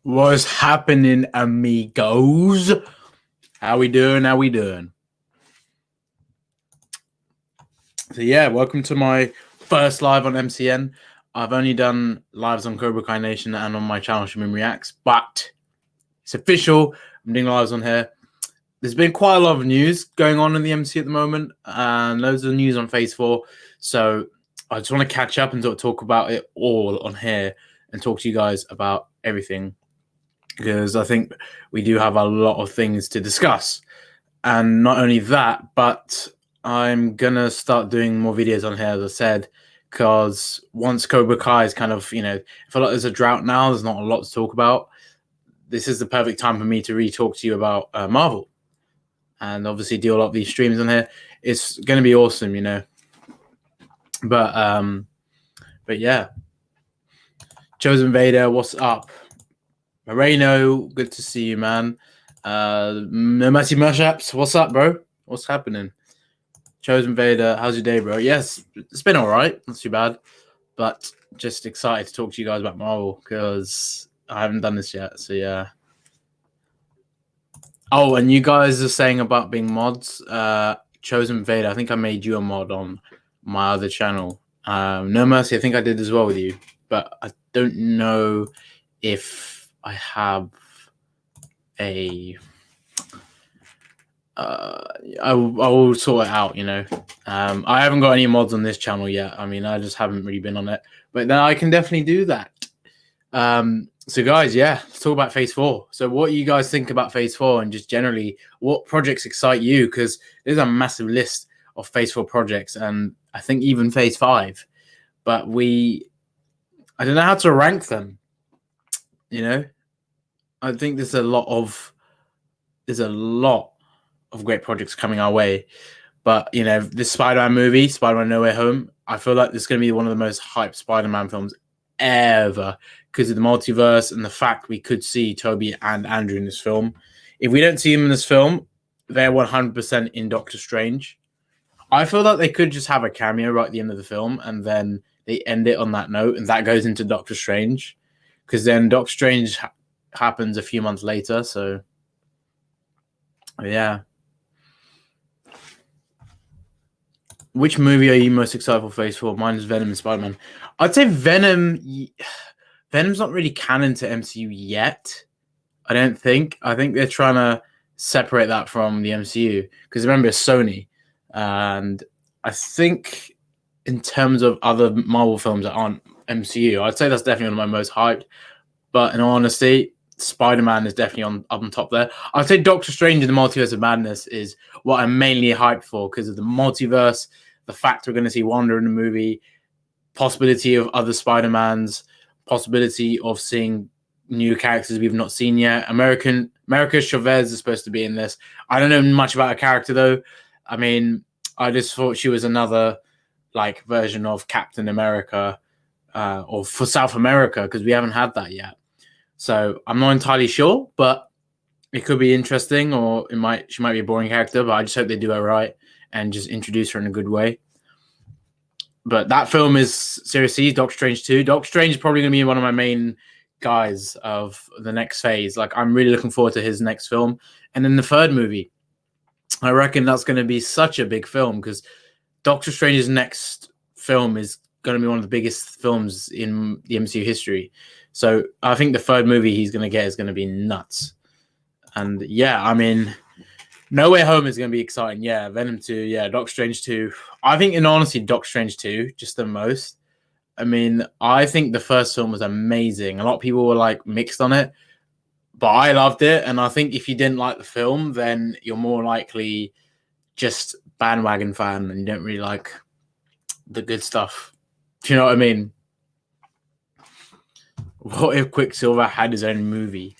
What's happening, amigos? How we doing? How we doing? So yeah, welcome to my first live on MCN. I've only done lives on Cobra Kai Nation and on my channel Shamin Reacts, but it's official. I'm doing lives on here. There's been quite a lot of news going on in the MC at the moment, and loads of news on Phase 4. So I just want to catch up and talk about it all on here and talk to you guys about everything, because I think we do have a lot of things to discuss. And not only that, but I'm gonna start doing more videos on here, as I said, because once Cobra Kai is kind of, I feel like there's a drought now. There's not a lot to talk about. This is the perfect time for me to re-talk to you about Marvel, and obviously do a lot of these streams on here. It's gonna be awesome, But yeah, Chosen Vader, what's up? Moreno, good to see you, man. No Mercy Mushaps, what's up, bro? What's happening? Chosen Vader, how's your day, bro? Yes, it's been all right, not too bad, but just excited to talk to you guys about Marvel because I haven't done this yet. So yeah. Oh, and you guys are saying about being mods. Chosen Vader, I think I made you a mod on my other channel. No Mercy, I think I did as well with you, but I don't know if I have a. I will sort it out, I haven't got any mods on this channel yet. I mean, I just haven't really been on it, but then I can definitely do that. So guys, yeah, let's talk about Phase 4. So what do you guys think about Phase 4, and just generally what projects excite you? Because there's a massive list of Phase 4 projects, and I think even Phase 5, but I don't know how to rank them. I think there's a lot of great projects coming our way. But, this Spider-Man movie, Spider-Man No Way Home, I feel like this is going to be one of the most hyped Spider-Man films ever because of the multiverse and the fact we could see Tobey and Andrew in this film. If we don't see them in this film, they're 100% in Doctor Strange. I feel like they could just have a cameo right at the end of the film and then they end it on that note, and that goes into Doctor Strange, because then Doctor Strange happens a few months later. So, yeah. Which movie are you most excited for Phase 4? Mine is Venom and Spider-Man. I'd say Venom. Venom's not really canon to MCU yet. I don't think. I think they're trying to separate that from the MCU, because remember, it's Sony. And I think in terms of other Marvel films that aren't MCU, I'd say that's definitely one of my most hyped. But in all honesty, Spider-Man is definitely up on top there. I'd say Doctor Strange in the Multiverse of Madness is what I'm mainly hyped for, because of the multiverse, the fact we're going to see Wanda in the movie, possibility of other Spider-Mans, possibility of seeing new characters we've not seen yet. America Chavez is supposed to be in this. I don't know much about her character, though. I mean, I just thought she was another version of Captain America, or for South America, because we haven't had that yet. So I'm not entirely sure, but it could be interesting, or she might be a boring character, but I just hope they do her right and just introduce her in a good way. But that film is seriously Doctor Strange 2. Doctor Strange is probably going to be one of my main guys of the next phase. I'm really looking forward to his next film. And then the third movie, I reckon that's going to be such a big film, because Doctor Strange's next film is going to be one of the biggest films in the MCU history. So I think the third movie he's going to get is going to be nuts. And yeah, I mean, No Way Home is going to be exciting. Yeah, Venom 2. Yeah, Doctor Strange 2. I think, in honesty, Doctor Strange 2, just the most. I mean, I think the first film was amazing. A lot of people were mixed on it, but I loved it. And I think if you didn't like the film, then you're more likely just bandwagon fan and you don't really like the good stuff. Do you know what I mean? What if Quicksilver had his own movie?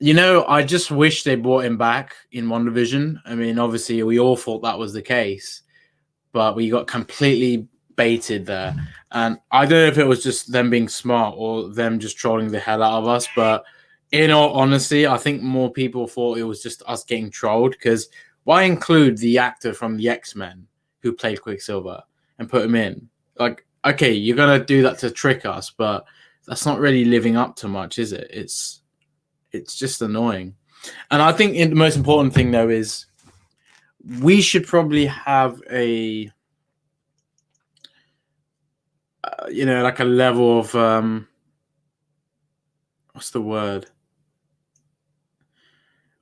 I just wish they brought him back in WandaVision. I mean, obviously, we all thought that was the case, but we got completely baited there. And I don't know if it was just them being smart or them just trolling the hell out of us. But in all honesty, I think more people thought it was just us getting trolled, because why include the actor from the X-Men who played Quicksilver and put him in? Okay, you're going to do that to trick us, but that's not really living up to much, is it? It's just annoying. And I think the most important thing though is we should probably have a like a level of what's the word?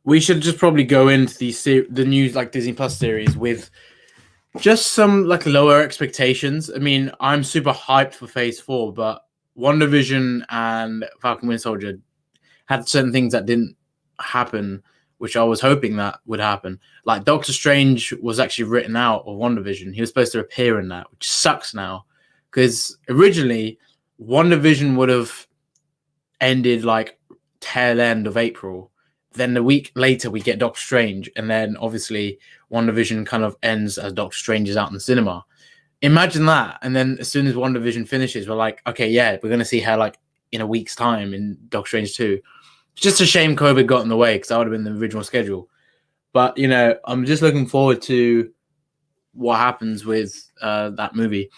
We should just probably go into the new like Disney Plus series with just some like lower expectations. I mean, I'm super hyped for Phase 4, but WandaVision and Falcon Winter Soldier had certain things that didn't happen, which I was hoping that would happen. Like Doctor Strange was actually written out of WandaVision. He was supposed to appear in that, which sucks now. Because originally, WandaVision would have ended like tail end of April. Then the week later, we get Doctor Strange. And then obviously, WandaVision kind of ends as Doctor Strange is out in the cinema. Imagine that. And then as soon as WandaVision finishes, we're like, okay, yeah, we're going to see her like in a week's time in Doctor Strange 2. It's just a shame COVID got in the way because that would have been the original schedule. But, I'm just looking forward to what happens with that movie.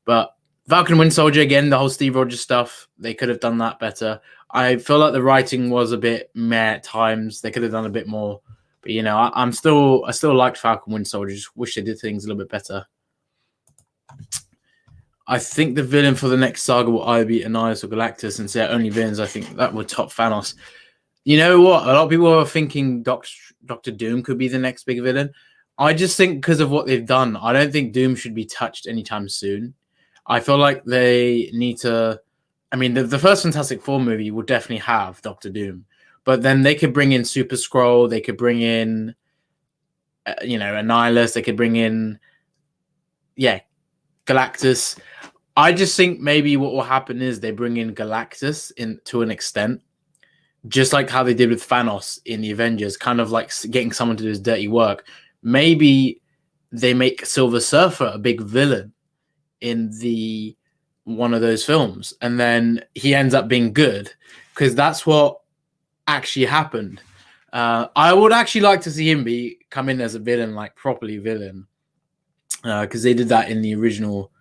But Falcon and Winter Soldier, again, the whole Steve Rogers stuff, they could have done that better. I feel like the writing was a bit meh at times. They could have done a bit more. But, I still liked Falcon and Winter Soldier. Just wish they did things a little bit better. I think the villain for the next saga will either be Annihilus or Galactus, and say only villains. I think that would top Thanos. You know what? A lot of people are thinking Doctor Doom could be the next big villain. I just think because of what they've done, I don't think Doom should be touched anytime soon. I feel like they need to. I mean, the first Fantastic Four movie will definitely have Doctor Doom, but then they could bring in Super Skrull. They could bring in, Annihilus. They could bring in, Galactus. I just think maybe what will happen is they bring in Galactus to an extent, just like how they did with Thanos in the Avengers, kind of like getting someone to do his dirty work. Maybe they make Silver Surfer a big villain in one of those films, and then he ends up being good because that's what actually happened. I would actually like to see him come in as a villain, like properly villain, because they did that in the original,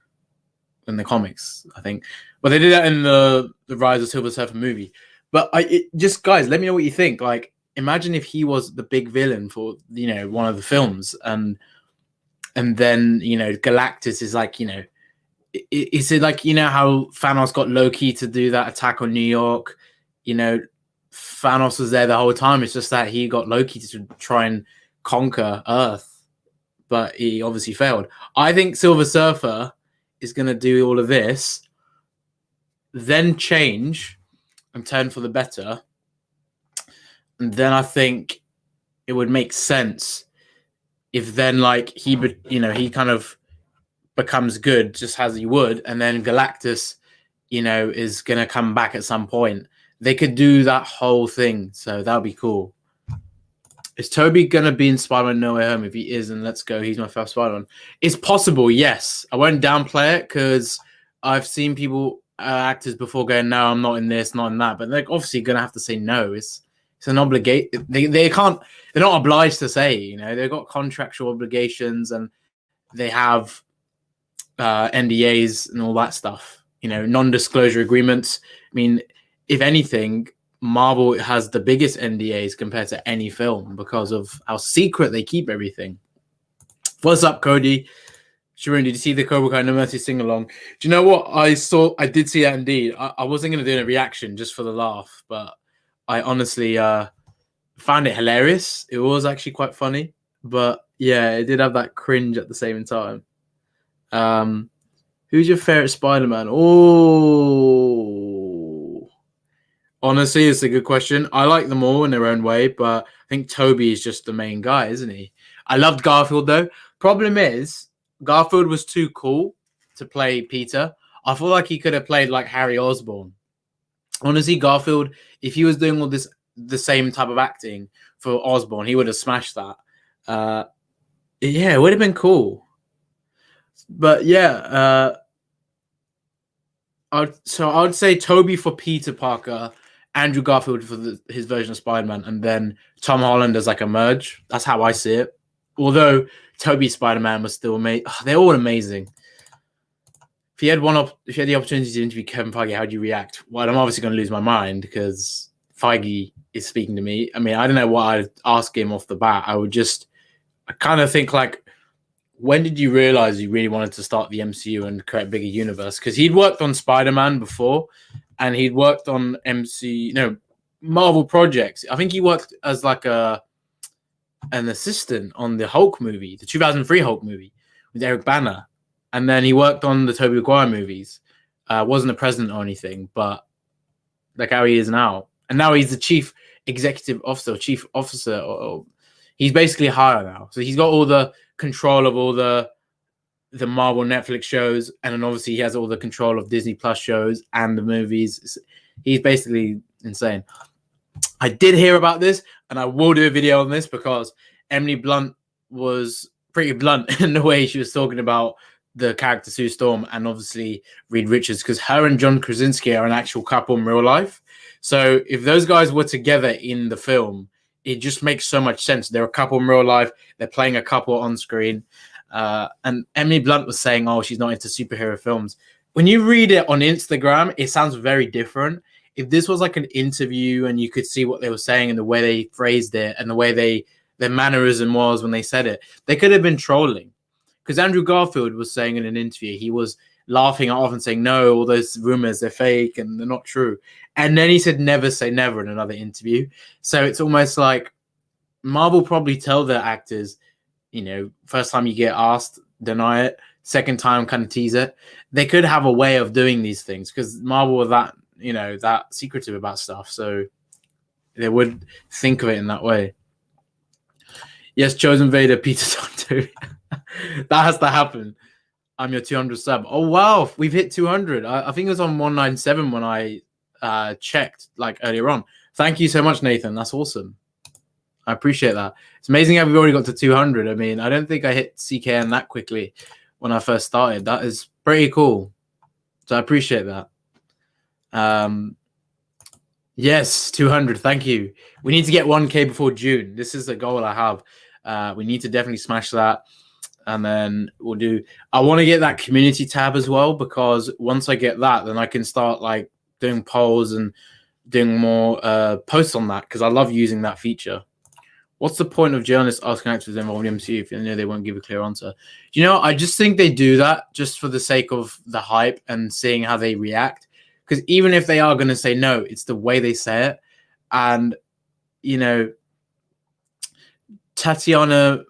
in the comics, I think. But they did that in the Rise of Silver Surfer movie. But just guys, let me know what you think. Like, imagine if he was the big villain for one of the films, and then Galactus is like is it like how Thanos got Loki to do that attack on New York? Thanos was there the whole time. It's just that he got Loki to try and conquer Earth, but he obviously failed. I think Silver Surfer is going to do all of this, then change and turn for the better. And then I think it would make sense if then he kind of becomes good just as he would, and then Galactus, is going to come back at some point. They could do that whole thing, so that would be cool. Is Toby going to be in Spider-Man No Way Home? If he is, then let's go. He's my first Spider-Man. It's possible, yes. I won't downplay it because I've seen people, actors before going, no, I'm not in this, not in that. But they're obviously going to have to say no. It's an obligation. They can't, they're not obliged to say, they've got contractual obligations and they have NDAs and all that stuff, non-disclosure agreements. I mean, if anything, Marvel has the biggest NDAs compared to any film because of how secret they keep everything. What's up, Cody? Sharon, did you see the Cobra Kai No Mercy sing-along? Do you know what? I did see that indeed. I wasn't going to do a reaction just for the laugh, but I honestly found it hilarious. It was actually quite funny, but yeah, it did have that cringe at the same time. Who's your favorite Spider-Man? Oh, honestly, it's a good question. I like them all in their own way, but I think Toby is just the main guy, isn't he? I loved Garfield though. Problem is, Garfield was too cool to play Peter. I feel like he could have played like Harry Osborn. Honestly, Garfield, if he was doing all this, the same type of acting for Osborn, he would have smashed that. Yeah, it would have been cool. But yeah, I would say Toby for Peter Parker, Andrew Garfield for his version of Spider-Man, and then Tom Holland as like a merge. That's how I see it. Although Toby Spider-Man was still amazing. They're all amazing. if you had the opportunity to interview Kevin Feige, how do you react? Well, I'm obviously going to lose my mind because Feige is speaking to me. I mean, I don't know what I'd ask him off the bat. I kind of think like, when did you realize you really wanted to start the MCU and create a bigger universe? Because he'd worked on Spider-Man before, and he'd worked on Marvel projects. I think he worked as like an assistant on the Hulk movie, the 2003 Hulk movie with Eric Bana. And then he worked on the Tobey Maguire movies. Wasn't a president or anything, but like how he is now. And now he's the chief executive officer, chief officer. Or he's basically higher now. So he's got all the control of all the Marvel Netflix shows. And then obviously he has all the control of Disney Plus shows and the movies. He's basically insane. I did hear about this, and I will do a video on this because Emily Blunt was pretty blunt in the way she was talking about the character Sue Storm and obviously Reed Richards, because her and John Krasinski are an actual couple in real life. So if those guys were together in the film, it just makes so much sense. They're a couple in real life. They're playing a couple on screen. And Emily Blunt was saying, oh, she's not into superhero films. When you read it on Instagram, it sounds very different. If this was like an interview and you could see what they were saying and the way they phrased it and the way their mannerism was when they said it, they could have been trolling. Because Andrew Garfield was saying in an interview, he was laughing it off and saying, no, all those rumors, they're fake and they're not true. And then he said, never say never in another interview. So it's almost like Marvel probably tell their actors, first time you get asked, deny it. Second time, kind of tease it. They could have a way of doing these things because Marvel are that secretive about stuff. So they would think of it in that way. Yes, Chosen Vader, Peter Tonto. That has to happen. I'm your 200 sub. Oh, wow. We've hit 200. I think it was on 197 when I checked like earlier on. Thank you so much, Nathan. That's awesome. I appreciate that. It's amazing how we've already got to 200. I mean, I don't think I hit CKN that quickly when I first started. That is pretty cool. So I appreciate that. Yes, 200. Thank you. We need to get 1K before June. This is the goal I have. We need to definitely smash that. And then I want to get that community tab as well, because once I get that, then I can start like doing polls and doing more posts on that, because I love using that feature. What's the point of journalists asking actors involved in the MCU if they know they won't give a clear answer? I just think they do that just for the sake of the hype and seeing how they react. Because even if they are going to say no, it's the way they say it. And, Tatiana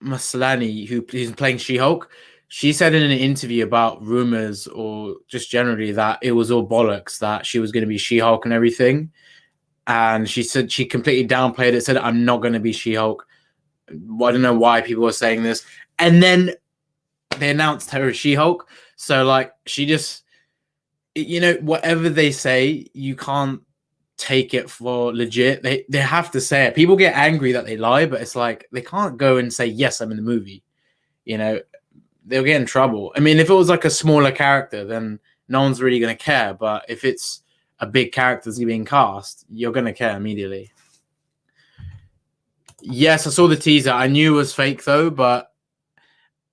Maslany, who's playing She-Hulk, she said in an interview about rumors or just generally that it was all bollocks, that she was going to be She-Hulk and everything. And she said she completely downplayed it, said, I'm not going to be She-Hulk. I don't know why people were saying this. And then they announced her as She-Hulk. So, like, she just, whatever they say, you can't take it for legit. They have to say it. People get angry that they lie, but it's like they can't go and say, yes, I'm in the movie. They'll get in trouble. I mean, if it was like a smaller character, then no one's really going to care. But if it's a big character that's being cast, you're going to care immediately. Yes, I saw the teaser. I knew it was fake, though, but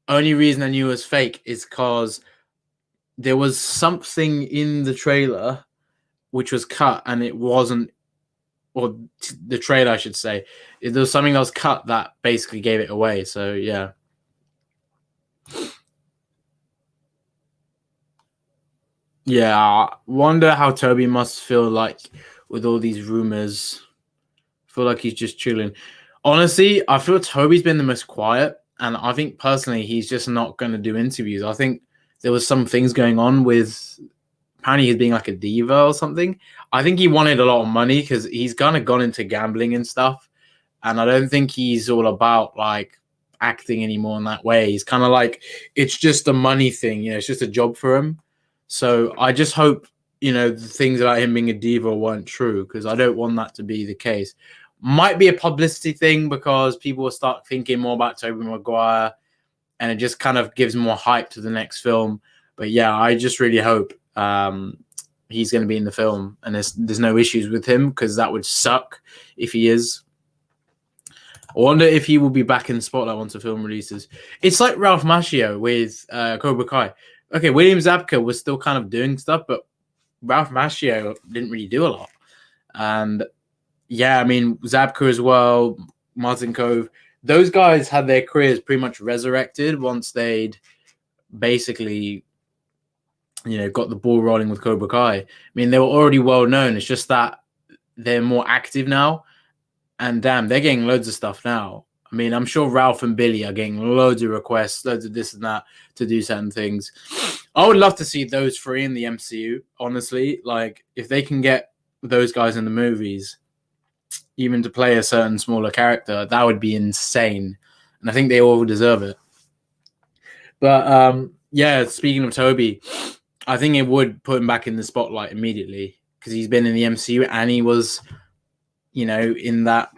only reason I knew it was fake is because there was something in the trailer which was cut, and it wasn't, or the trailer, I should say. There was something that was cut that basically gave it away. So, yeah. Yeah, I wonder how Toby must feel like with all these rumors. I feel like he's just chilling. Honestly, I feel Toby's been the most quiet, and I think personally he's just not going to do interviews. I think there was some things going on with, apparently he's being like a diva or something. I think he wanted a lot of money because he's kind of gone into gambling and stuff, and I don't think he's all about like acting anymore in that way. He's kind of like, it's just a money thing, it's just a job for him. So I just hope, the things about him being a diva weren't true, because I don't want that to be the case. Might be a publicity thing because people will start thinking more about Tobey Maguire, and it just kind of gives more hype to the next film. But yeah, I just really hope he's going to be in the film and there's no issues with him, because that would suck if he is. I wonder if he will be back in the spotlight once the film releases. It's like Ralph Macchio with Cobra Kai. okay, William Zabka was still kind of doing stuff, but Ralph Macchio didn't really do a lot. And yeah, I mean, Zabka as well, Martin Kove, those guys had their careers pretty much resurrected once they'd basically, got the ball rolling with Cobra Kai. I mean, they were already well known. It's just that they're more active now. And damn, they're getting loads of stuff now. I mean, I'm sure Ralph and Billy are getting loads of requests, loads of this and that to do certain things. I would love to see those three in the MCU, honestly. Like, if they can get those guys in the movies, even to play a certain smaller character, that would be insane. And I think they all deserve it. But, yeah, speaking of Toby, I think it would put him back in the spotlight immediately because he's been in the MCU and he was, in that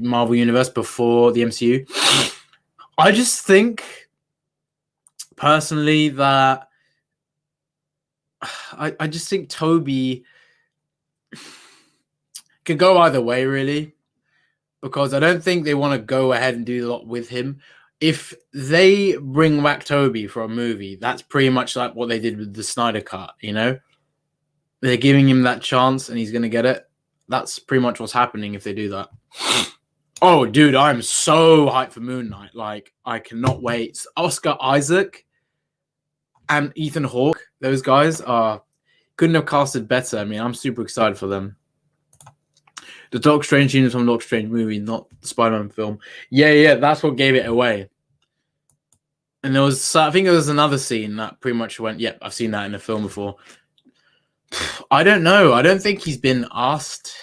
Marvel universe before the MCU. I just think personally that I just think Toby could go either way, really, because I don't think they want to go ahead and do a lot with him. If they bring back Toby for a movie, that's pretty much like what they did with the Snyder Cut, They're giving him that chance and he's going to get it. That's pretty much what's happening if they do that. Oh, dude, I'm so hyped for Moon Knight. Like, I cannot wait. Oscar Isaac and Ethan Hawke, those guys couldn't have casted better. I mean, I'm super excited for them. The Doctor Strange scene from Doctor Strange movie, not the Spider-Man film. Yeah, that's what gave it away. And I think there was another scene that pretty much went, yep, I've seen that in a film before. I don't know. I don't think he's been asked.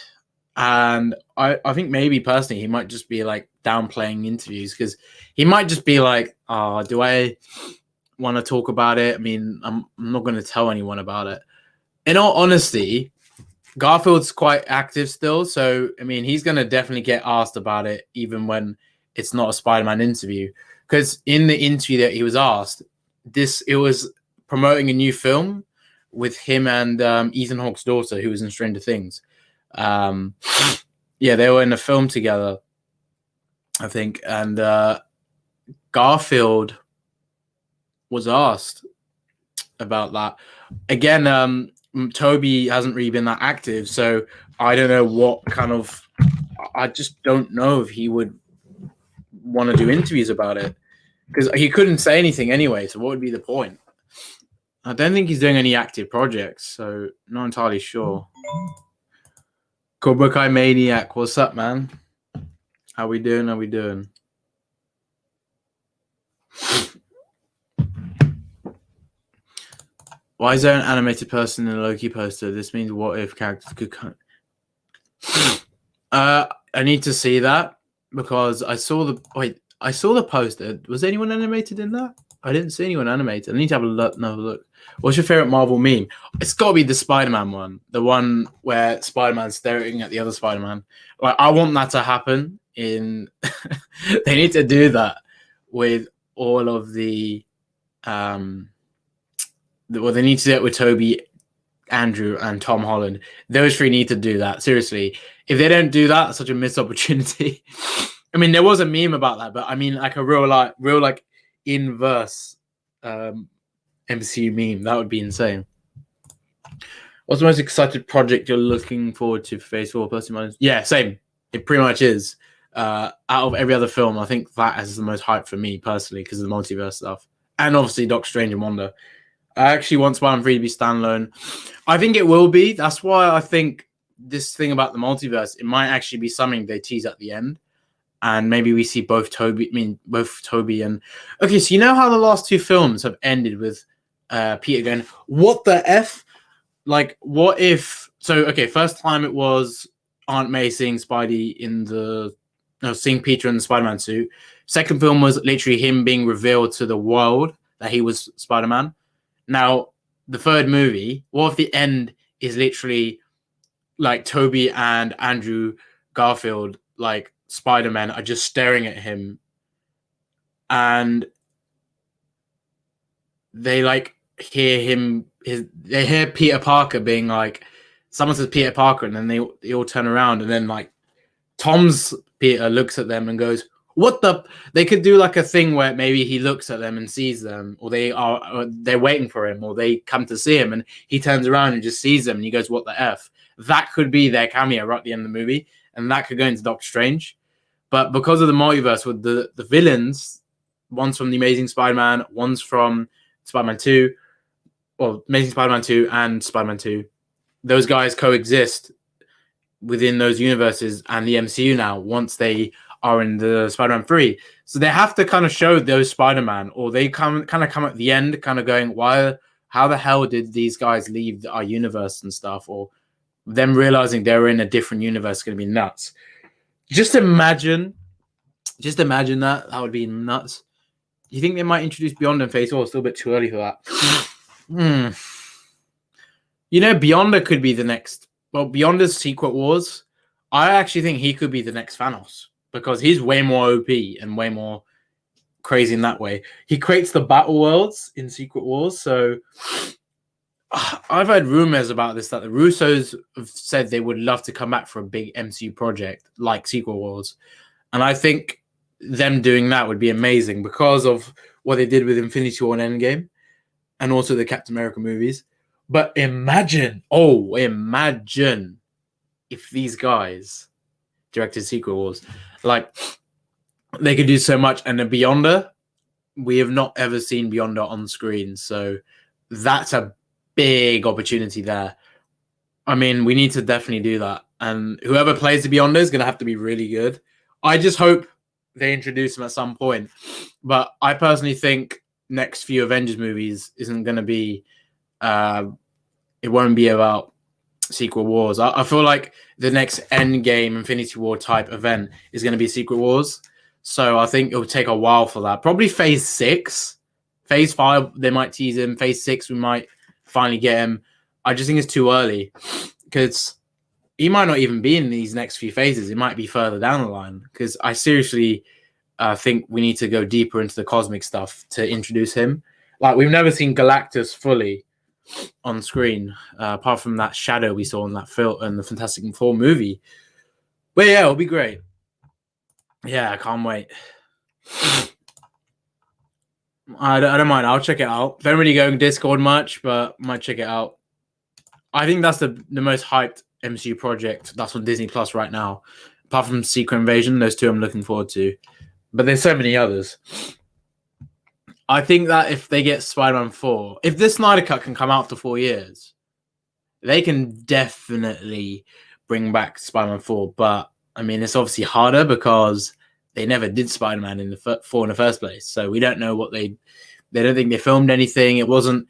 And I think maybe personally he might just be like downplaying interviews because he might just be like, do I want to talk about it? I mean, I'm not going to tell anyone about it. In all honesty, Garfield's quite active still. So, I mean, he's going to definitely get asked about it even when it's not a Spider-Man interview. Because in the interview that he was asked, it was promoting a new film with him and Ethan Hawke's daughter, who was in Stranger Things. Yeah, they were in a film together, I think. And Garfield was asked about that. Again, Toby hasn't really been that active, so I don't know what kind of... I just don't know if he would want to do interviews about it. Because he couldn't say anything anyway, so what would be the point? I don't think he's doing any active projects, so not entirely sure. Cobra Kai Maniac, what's up, man? How we doing? Why is there an animated person in a Loki poster? This means what if characters could come... I need to see that because I saw the poster. Was anyone animated in that? I didn't see anyone animated. I need to have another look. What's your favorite Marvel meme? It's got to be the Spider-Man one. The one where Spider-Man's staring at the other Spider-Man. Like, I want that to happen in... They need to do that with all of the... Well, they need to do it with Toby, Andrew, and Tom Holland. Those three need to do that. Seriously. If they don't do that, it's such a missed opportunity. I mean, there was a meme about that, but I mean, like a real inverse MCU meme. That would be insane. What's the most excited project you're looking forward to for Phase 4? Personally, yeah, same. It pretty much is. Out of every other film, I think that is the most hype for me personally because of the multiverse stuff. And obviously Doctor Strange and Wanda. I actually want Spider-Man 3 to be standalone. I think it will be. That's why I think this thing about the multiverse, it might actually be something they tease at the end. And maybe we see both Toby and... Okay, so you know how the last two films have ended with Peter going, what the F? Like, what if... So, okay, first time it was Aunt May seeing Spidey seeing Peter in the Spider-Man suit. Second film was literally him being revealed to the world that he was Spider-Man. Now, the third movie, what if the end is literally like Toby and Andrew Garfield, like Spider-Man, are just staring at him and they like hear they hear Peter Parker being like, someone says Peter Parker, and then they all turn around, and then like Tom's Peter looks at them and goes, What the? They could do like a thing where maybe he looks at them and sees them, or they're waiting for him, or they come to see him, and he turns around and just sees them, and he goes, "What the f?" That could be their cameo right at the end of the movie, and that could go into Doctor Strange. But because of the multiverse with the villains, one's from the Amazing Spider-Man, one's from Spider-Man 2, or Amazing Spider-Man 2 and Spider-Man 2. Those guys coexist within those universes and the MCU now once they are in the Spider-Man 3. So they have to kind of show those Spider-Man, or they come at the end kind of going, how the hell did these guys leave our universe and stuff? Or them realizing they're in a different universe is going to be nuts. Just imagine that. That would be nuts. You think they might introduce Beyond and Phase 4? It's still a bit too early for that. You know, Beyonder could be the next. Well, Beyonder's Secret Wars. I actually think he could be the next Thanos because he's way more OP and way more crazy in that way. He creates the battle worlds in Secret Wars. So I've heard rumors about this that the Russos have said they would love to come back for a big MCU project like Secret Wars. And I think them doing that would be amazing because of what they did with Infinity War and Endgame and also the Captain America movies. But imagine if these guys directed Secret Wars. Like, they could do so much. And the Beyonder, we have not ever seen Beyonder on screen. So that's a big opportunity there. I mean, we need to definitely do that. And whoever plays the Beyonder is going to have to be really good. I just hope they introduce him at some point. But I personally think next few Avengers movies isn't going to be... it won't be about Secret Wars. I feel like the next Endgame Infinity War type event is going to be Secret Wars. So I think it'll take a while for that. Probably Phase 6. Phase 5, they might tease him. Phase 6, we might finally get him. I just think it's too early because he might not even be in these next few phases. It might be further down the line because I seriously think we need to go deeper into the cosmic stuff to introduce him. Like, we've never seen Galactus fully on screen, apart from that shadow we saw in that film and the Fantastic Four movie. But yeah, it'll be great. Yeah, I can't wait. I don't mind. I'll check it out. Don't really go in Discord much, but might check it out. I think that's the most hyped MCU project that's on Disney Plus right now. Apart from Secret Invasion, those two I'm looking forward to. But there's so many others. I think that if they get Spider-Man 4, if this Snyder Cut can come out for 4 years, they can definitely bring back Spider-Man 4. But, I mean, it's obviously harder because they never did Spider-Man in the 4 in the first place. So we don't know what they don't think they filmed anything. It wasn't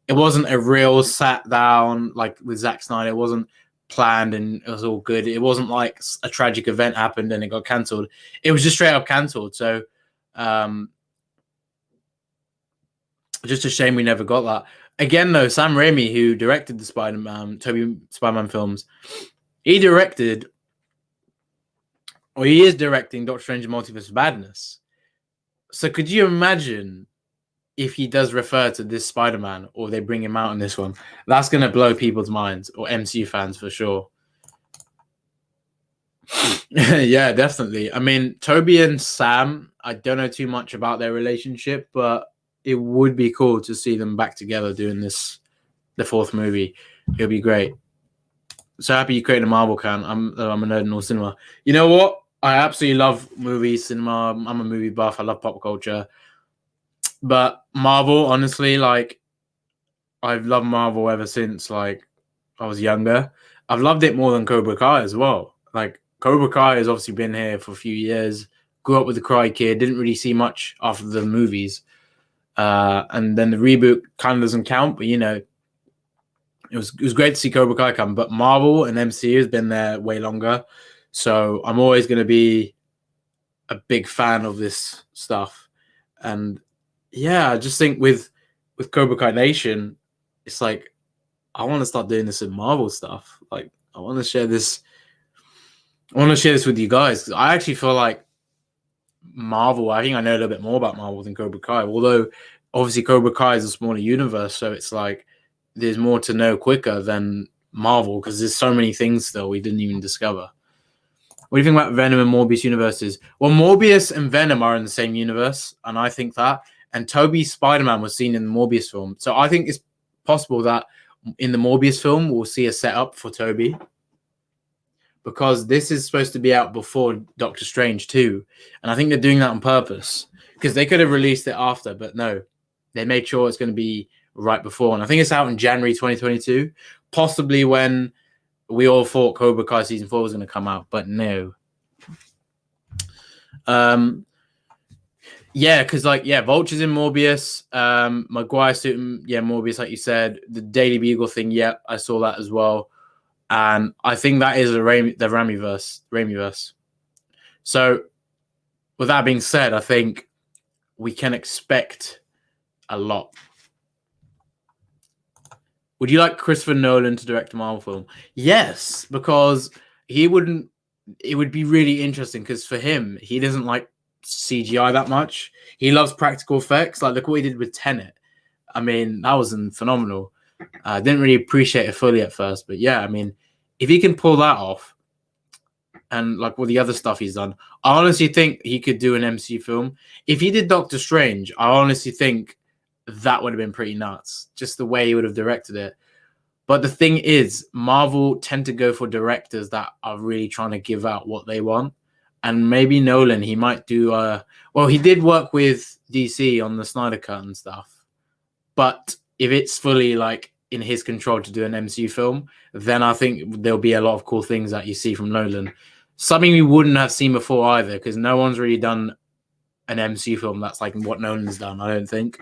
a real sat down, like with Zack Snyder. It wasn't planned and it was all good. It wasn't like a tragic event happened and it got cancelled. It was just straight up cancelled. So, just a shame we never got that. Again, though, Sam Raimi, who directed the Tobey Spider-Man films, he directed, or he is directing Doctor Strange and Multiverse of Madness. So could you imagine if he does refer to this Spider-Man or they bring him out in this one? That's going to blow people's minds, or MCU fans for sure. Yeah, definitely. I mean, Tobey and Sam, I don't know too much about their relationship, but it would be cool to see them back together doing the 4th movie. It'll be great. So happy you created a Marvel can. I'm a nerd in all cinema. You know what? I absolutely love movies, cinema. I'm a movie buff. I love pop culture. But Marvel, honestly, like, I've loved Marvel ever since, like, I was younger. I've loved it more than Cobra Kai as well. Like, Cobra Kai has obviously been here for a few years. Grew up with the Karate Kid. Didn't really see much after the movies. And then the reboot kind of doesn't count, but, you know, it was great to see Cobra Kai come. But Marvel and MCU has been there way longer. So I'm always going to be a big fan of this stuff. And yeah, I just think with Cobra Kai Nation, it's like, I want to start doing this with Marvel stuff. Like, I want to share this with you guys. I actually feel like Marvel, I think I know a little bit more about Marvel than Cobra Kai. Although, obviously, Cobra Kai is a smaller universe, so it's like there's more to know quicker than Marvel because there's so many things still we didn't even discover. What do you think about Venom and Morbius universes? Well, Morbius and Venom are in the same universe, and I think that. And Tobey's Spider-Man was seen in the Morbius film, so I think it's possible that in the Morbius film we'll see a setup for Tobey, because this is supposed to be out before Doctor Strange too, and I think they're doing that on purpose because they could have released it after, but no, they made sure it's going to be right before, and I think it's out in January 2022, possibly when we all thought Cobra Kai season 4 was going to come out, but no. Yeah, because Vulture's in Morbius, Maguire suit, Morbius, like you said, the Daily Bugle thing. Yeah, I saw that as well, and I think that is the Raimiverse. So, with that being said, I think we can expect a lot. Would you like Christopher Nolan to direct a Marvel film? Yes, because it would be really interesting, because for him, he doesn't like CGI that much. He loves practical effects. Like, look what he did with Tenet. I mean, that was phenomenal. I didn't really appreciate it fully at first, but yeah, I mean, if he can pull that off, and like all the other stuff he's done, I honestly think he could do an MCU film. If he did Doctor Strange, I honestly think that would have been pretty nuts, just the way he would have directed it. But the thing is, Marvel tend to go for directors that are really trying to give out what they want. And maybe Nolan, he might do... he did work with DC on the Snyder Cut and stuff. But if it's fully like in his control to do an MCU film, then I think there'll be a lot of cool things that you see from Nolan. Something we wouldn't have seen before either, because no one's really done an MCU film that's like what Nolan's done, I don't think.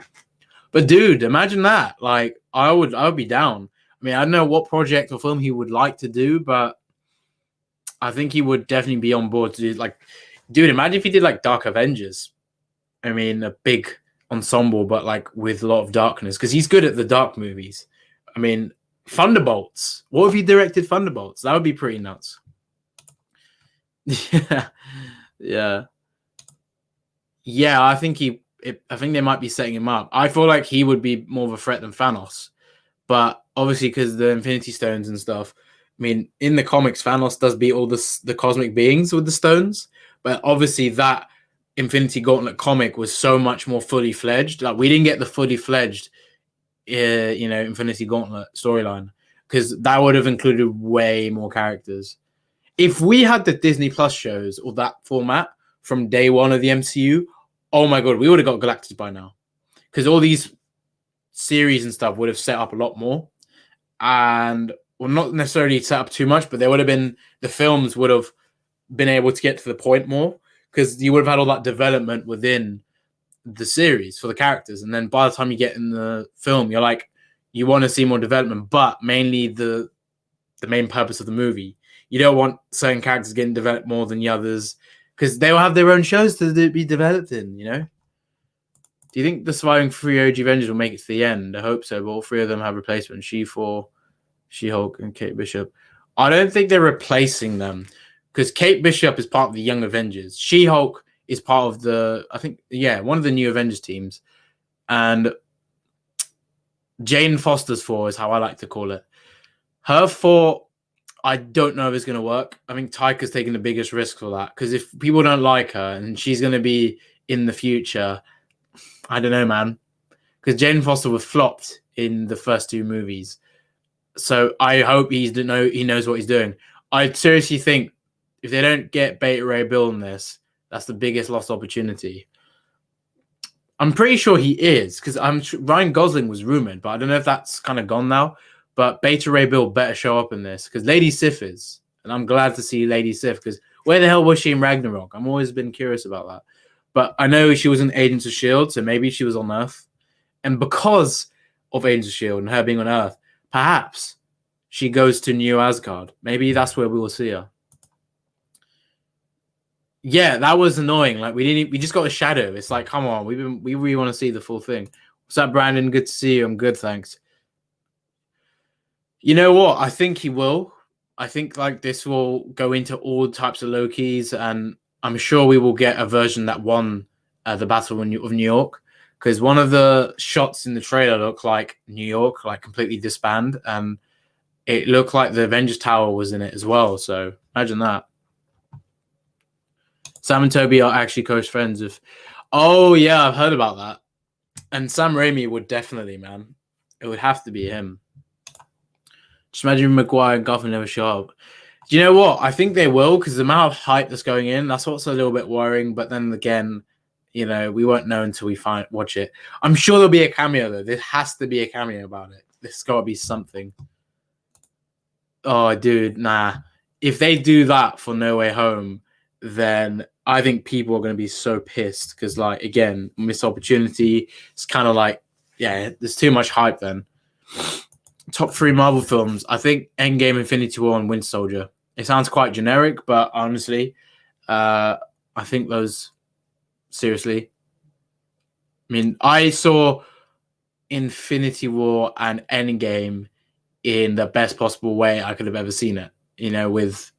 But dude, imagine that. Like, I would be down. I mean, I don't know what project or film he would like to do, but I think he would definitely be on board to do, like, dude, imagine if he did like Dark Avengers. I mean, a big ensemble, but like with a lot of darkness, because he's good at the dark movies. I mean, Thunderbolts. What if he directed Thunderbolts? That would be pretty nuts. Yeah. I think they might be setting him up. I feel like he would be more of a threat than Thanos, but obviously because the Infinity Stones and stuff. I mean, in the comics, Thanos does beat all the cosmic beings with the stones, but obviously that Infinity Gauntlet comic was so much more fully fledged. Like, we didn't get the fully fledged, Infinity Gauntlet storyline, because that would have included way more characters. If we had the Disney Plus shows or that format from day one of the MCU, oh my god, we would have got Galactus by now, because all these series and stuff would have set up a lot more, and well, not necessarily set up too much, but there would have been, the films would have been able to get to the point more, because you would have had all that development within the series for the characters, and then by the time you get in the film, you're like, you want to see more development, but mainly the main purpose of the movie. You don't want certain characters getting developed more than the others, because they will have their own shows to be developed in, Do you think the surviving 3 OG Avengers will make it to the end? I hope so, but all 3 of them have replacements. She-Thor, She-Hulk, and Kate Bishop. I don't think they're replacing them, because Kate Bishop is part of the Young Avengers. She-Hulk is part of one of the new Avengers teams. And Jane Foster's Thor is how I like to call it. Her Thor, I don't know if it's going to work. I think Taika's taking the biggest risk for that, because if people don't like her and she's going to be in the future, I don't know, man. Because Jane Foster was flopped in the first 2 movies. So I hope he knows what he's doing. I seriously think if they don't get Beta Ray Bill in this, that's the biggest lost opportunity. I'm pretty sure he is, because Ryan Gosling was rumored, but I don't know if that's kind of gone now. But Beta Ray Bill better show up in this, because Lady Sif is. And I'm glad to see Lady Sif, because where the hell was she in Ragnarok? I've always been curious about that. But I know she was in Agents of S.H.I.E.L.D., so maybe she was on Earth. And because of Agents of S.H.I.E.L.D. and her being on Earth, perhaps she goes to New Asgard. Maybe that's where we will see her. Yeah, that was annoying. Like, we just got a shadow. It's like, come on, we really want to see the full thing. What's up, Brandon? Good to see you. I'm good, thanks. You know what? I think he will. I think like this will go into all types of Lokis, and I'm sure we will get a version that won the Battle of New York, because one of the shots in the trailer looked like New York, like completely disbanded, and it looked like the Avengers Tower was in it as well. So imagine that. Sam and Toby are actually close friends with. Oh yeah, I've heard about that. And Sam Raimi would definitely, man. It would have to be him. Just imagine Maguire and Garfield never show up. Do you know what? I think they will because the amount of hype that's going in, that's what's a little bit worrying. But then again, you know, we won't know until we watch it. I'm sure there'll be a cameo though. There has to be a cameo about it. There's got to be something. Oh, dude, nah. If they do that for No Way Home, then I think people are going to be so pissed because, like, again, missed opportunity. It's kind of like, yeah, there's too much hype then. Top 3 Marvel films. I think Endgame, Infinity War, and Winter Soldier. It sounds quite generic, but honestly, I think those, seriously. I mean, I saw Infinity War and Endgame in the best possible way I could have ever seen it, you know, with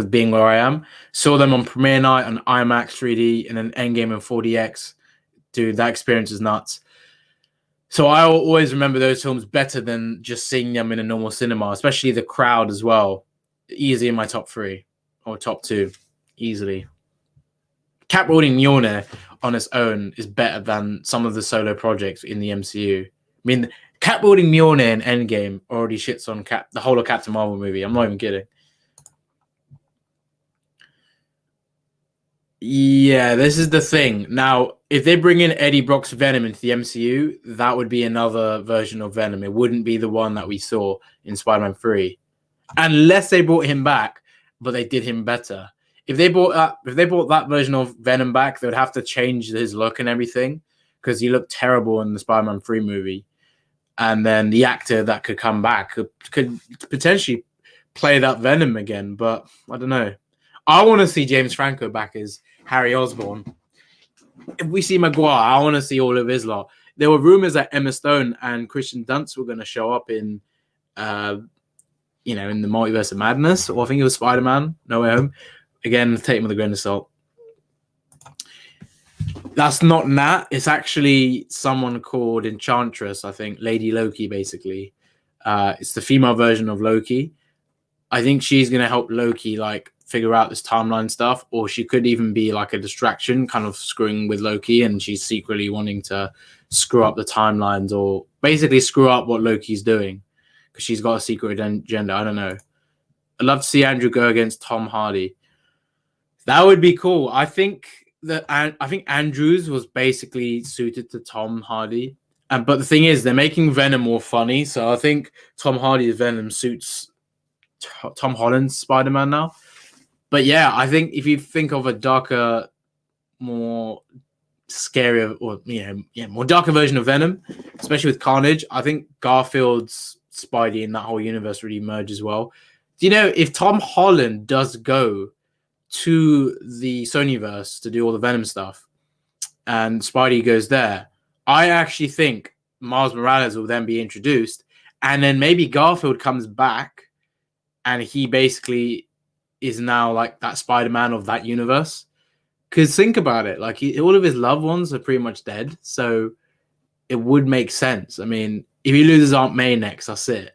being where I am. Saw them on premiere night on IMAX 3D and then Endgame in 4DX. Dude, that experience is nuts. So I always remember those films better than just seeing them in a normal cinema, especially the crowd as well. Easy in my top 3 or top 2, easily. Cap wielding Mjolnir on its own is better than some of the solo projects in the MCU. I mean, Cap wielding Mjolnir in Endgame already shits on the whole of Captain Marvel movie. I'm not even kidding. Yeah, this is the thing. Now, if they bring in Eddie Brock's Venom into the MCU, that would be another version of Venom. It wouldn't be the one that we saw in Spider-Man 3. Unless they brought him back, but they did him better. If they brought that version of Venom back, they would have to change his look and everything because he looked terrible in the Spider-Man 3 movie. And then the actor that could come back could potentially play that Venom again, but I don't know. I want to see James Franco back as Harry Osborn. If we see Maguire, I want to see all of his lot. There were rumors that Emma Stone and Kristen Dunst were going to show up in, you know, in the Multiverse of Madness, or I think it was Spider-Man, No Way Home. Again, take them with a grain of salt. That's not Nat. It's actually someone called Enchantress, I think. Lady Loki, basically. It's the female version of Loki. I think she's going to help Loki, like, figure out this timeline stuff, or she could even be like a distraction, kind of screwing with Loki, and she's secretly wanting to screw up the timelines or basically screw up what Loki's doing because she's got a secret agenda. I don't know. I'd love to see Andrew go against Tom Hardy. That would be cool. I think Andrews was basically suited to Tom Hardy, but the thing is, they're making Venom more funny, so I think Tom Hardy's Venom suits Tom Holland's Spider-Man now. But yeah, I think if you think of a darker, more scary, or more darker version of Venom, especially with Carnage, I think Garfield's Spidey in that whole universe really merges well. Do you know if Tom Holland does go to the Sonyverse to do all the Venom stuff, and Spidey goes there, I actually think Miles Morales will then be introduced, and then maybe Garfield comes back, and he basically is now like that Spider-Man of that universe. Because think about it, like all of his loved ones are pretty much dead, so it would make sense. I mean, if he loses Aunt May next, that's it.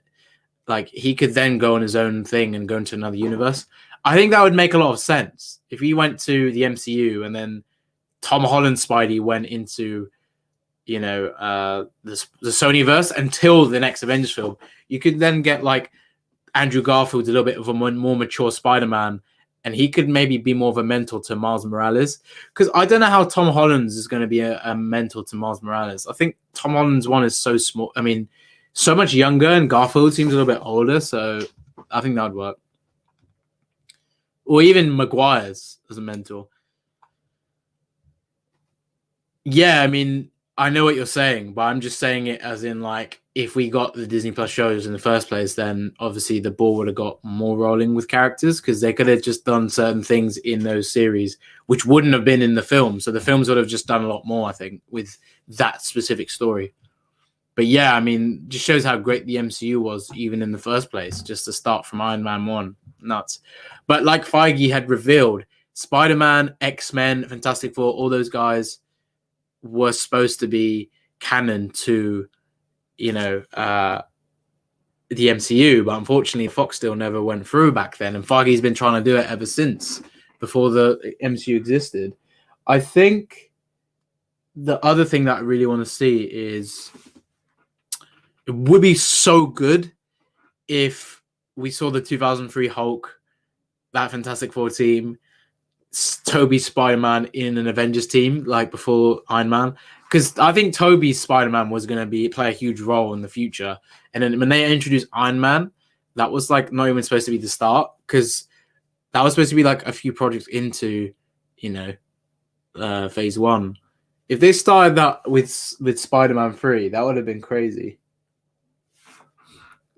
Like he could then go on his own thing and go into another universe. I think that would make a lot of sense if he went to the MCU and then Tom Holland Spidey went into, you know, the Sonyverse until the next Avengers film. You could then get like Andrew Garfield's a little bit of a more mature Spider-Man, and he could maybe be more of a mentor to Miles Morales. Because I don't know how Tom Holland's is going to be a mentor to Miles Morales. I think Tom Holland's one is so small. I mean, so much younger, and Garfield seems a little bit older, so I think that would work. Or even Maguire's as a mentor. Yeah, I mean, I know what you're saying, but I'm just saying it as in like, if we got the Disney Plus shows in the first place, then obviously the ball would have got more rolling with characters because they could have just done certain things in those series which wouldn't have been in the film. So the films would have just done a lot more, I think, with that specific story. But yeah, I mean, just shows how great the MCU was even in the first place, just to start from Iron Man 1. Nuts. But like Feige had revealed, Spider-Man, X-Men, Fantastic Four, all those guys were supposed to be canon to, you know, the MCU, but unfortunately Fox still never went through back then, and Feige's been trying to do it ever since. before the MCU existed. I think the other thing that I really want to see is it would be so good if we saw the 2003 Hulk, that Fantastic Four team, Toby Spider-Man in an Avengers team like before Iron Man, because I think Toby's Spider-Man was going to play a huge role in the future. And then when they introduced Iron Man, that was like not even supposed to be the start, because that was supposed to be like a few projects into, phase 1. If they started that with Spider-Man 3, that would have been crazy.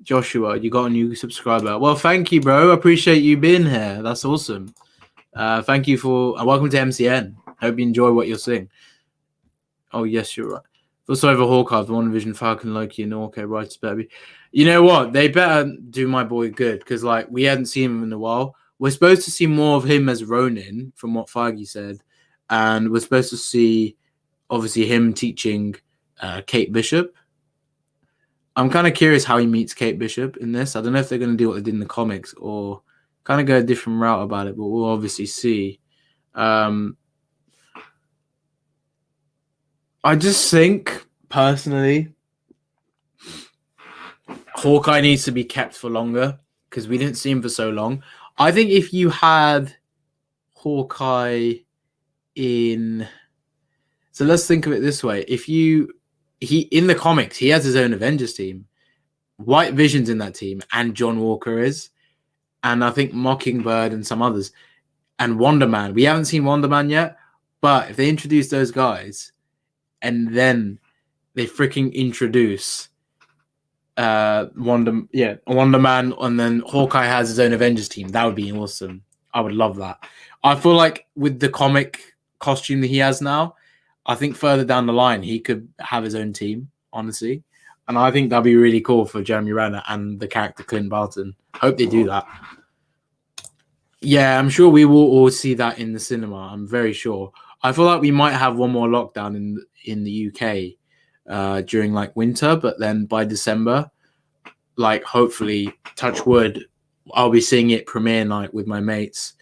Joshua, you got a new subscriber. Well, thank you, bro. I appreciate you being here. That's awesome. Thank you for welcome to MCN. Hope you enjoy what you're seeing. Oh yes, you're right. Also over Hawkeye, the WandaVision, Falcon, Loki, and okay, right, baby. You know what? They better do my boy good, because like we hadn't seen him in a while. We're supposed to see more of him as Ronin, from what Feige said, and we're supposed to see obviously him teaching Kate Bishop. I'm kind of curious how he meets Kate Bishop in this. I don't know if they're going to do what they did in the comics or kind of go a different route about it, but we'll obviously see. I just think, personally, Hawkeye needs to be kept for longer because we didn't see him for so long. I think if you had Hawkeye in... So let's think of it this way. In the comics, he has his own Avengers team. White Vision's in that team, and John Walker is. And I think Mockingbird and some others. And Wonder Man. We haven't seen Wonder Man yet, but if they introduce those guys and then they freaking introduce Wonder Man, and then Hawkeye has his own Avengers team, that would be awesome. I would love that. I feel like with the comic costume that he has now, I think further down the line, he could have his own team, honestly. And I think that'd be really cool for Jeremy Renner and the character Clint Barton. Hope they do that. Yeah, I'm sure we will all see that in the cinema. I'm very sure. I feel like we might have one more lockdown in the UK during like winter, but then by December, like hopefully, touch wood, I'll be seeing it premiere night with my mates,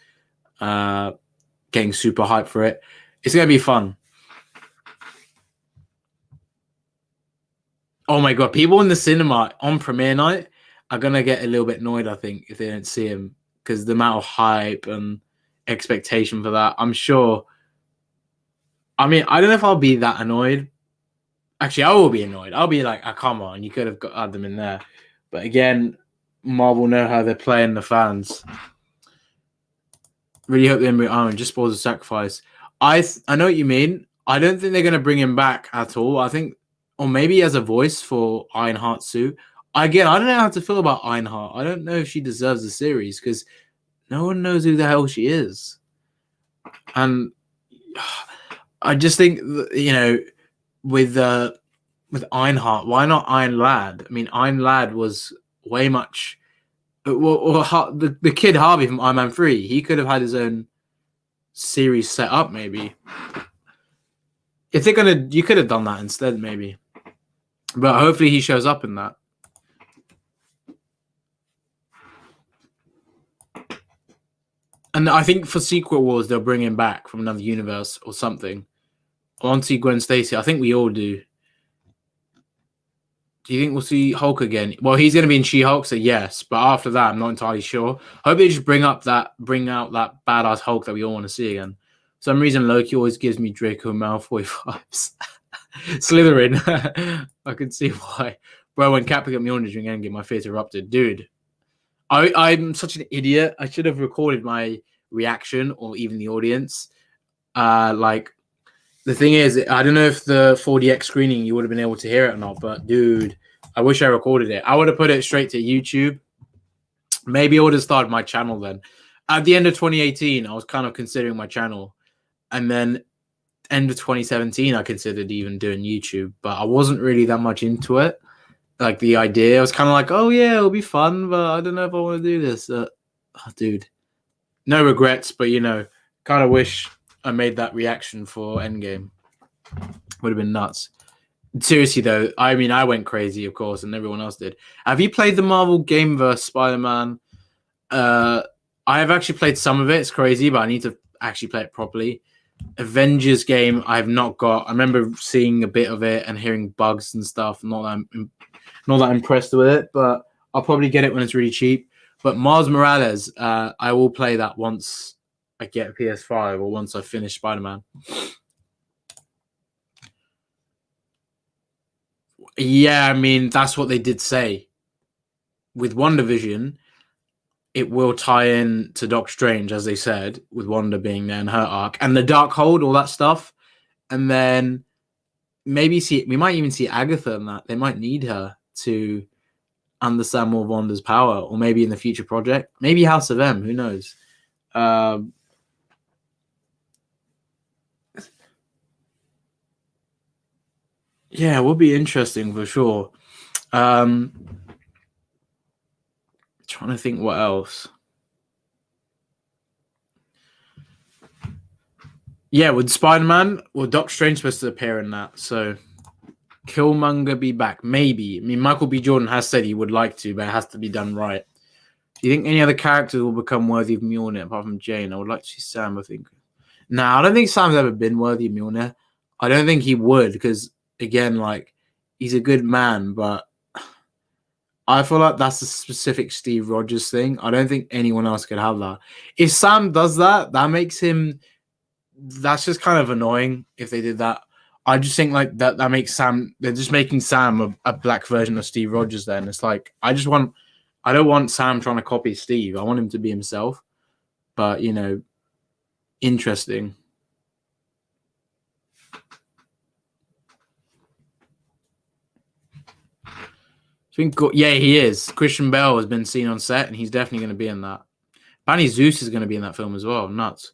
getting super hyped for it. It's going to be fun. Oh my God, people in the cinema on premiere night are going to get a little bit annoyed, I think, if they don't see him, because the amount of hype and expectation for that, I'm sure. I mean, I don't know if I'll be that annoyed. Actually, I will be annoyed. I'll be like, oh, come on, you could have had them in there. But again, Marvel know how they're playing the fans. Really hope the Emperor Iron just spoils the sacrifice. I know what you mean. I don't think they're going to bring him back at all. I think, or maybe he has a voice for Ironheart Sue. Again, I don't know how to feel about Ironheart. I don't know if she deserves the series because no one knows who the hell she is. And I just think, with Ironheart, why not Iron Lad? I mean, Iron Lad was way much... the kid Harvey from Iron Man 3, he could have had his own series set up, maybe. If they're gonna... You could have done that instead, maybe. But hopefully he shows up in that. And I think for Secret Wars, they'll bring him back from another universe or something. I want to see Gwen Stacy. I think we all do. Do you think we'll see Hulk again? Well, he's going to be in She-Hulk, so yes. But after that, I'm not entirely sure. I hope they just bring out that badass Hulk that we all want to see again. For some reason, Loki always gives me Draco Malfoy vibes. Slytherin. I can see why. Bro, when Cap picked up Mjolnir during Endgame, my face erupted. Dude, I'm such an idiot. I should have recorded my reaction or even the audience. The thing is, I don't know if the 4DX screening you would have been able to hear it or not, but dude, I wish I recorded it. I would have put it straight to YouTube. Maybe I would have started my channel then. At the end of 2018, I was kind of considering my channel. And then end of 2017, I considered even doing YouTube, but I wasn't really that much into it. Like the idea, I was kind of like, oh yeah, it'll be fun, but I don't know if I want to do this. Dude, no regrets, but kind of wish I made that reaction for Endgame. Would have been nuts. Seriously though, I mean, I went crazy, of course, and everyone else did. Have you played the Marvel Gameverse Spider-Man? I I have actually played some of it. It's crazy, but I need to actually play it properly. Avengers game, I have not got. I remember seeing a bit of it and hearing bugs and stuff. Not that impressed with it, but I'll probably get it when it's really cheap. But Miles Morales, I will play that once I get a PS5 or once I finish Spider-Man. Yeah, I mean, that's what they did say. With WandaVision, it will tie in to Doctor Strange, as they said, with Wanda being there in her arc. And the Darkhold, all that stuff. And then maybe we might even see Agatha in that. They might need her to understand more of Wanda's power, or maybe in the future project. Maybe House of M, who knows? Yeah, it would be interesting for sure. Trying to think what else. Yeah, with Spider-Man, well, Doctor Strange supposed to appear in that, so Killmonger be back, maybe. I mean, Michael B. Jordan has said he would like to, but it has to be done right. Do you think any other characters will become worthy of Mjolnir apart from Jane? I would like to see Sam, I think. No, I don't think Sam's ever been worthy of Mjolnir. I don't think he would, because, again, like, he's a good man, but I feel like that's a specific Steve Rogers thing. I don't think anyone else could have that. If Sam does that, that makes him... That's just kind of annoying if they did that. I just think like that makes Sam... They're just making Sam a black version of Steve Rogers then. It's like, I don't want Sam trying to copy Steve. I want him to be himself. But, you know, interesting. Yeah, he is. Christian Bale has been seen on set, and he's definitely going to be in that. Apparently Zeus is going to be in that film as well. Nuts.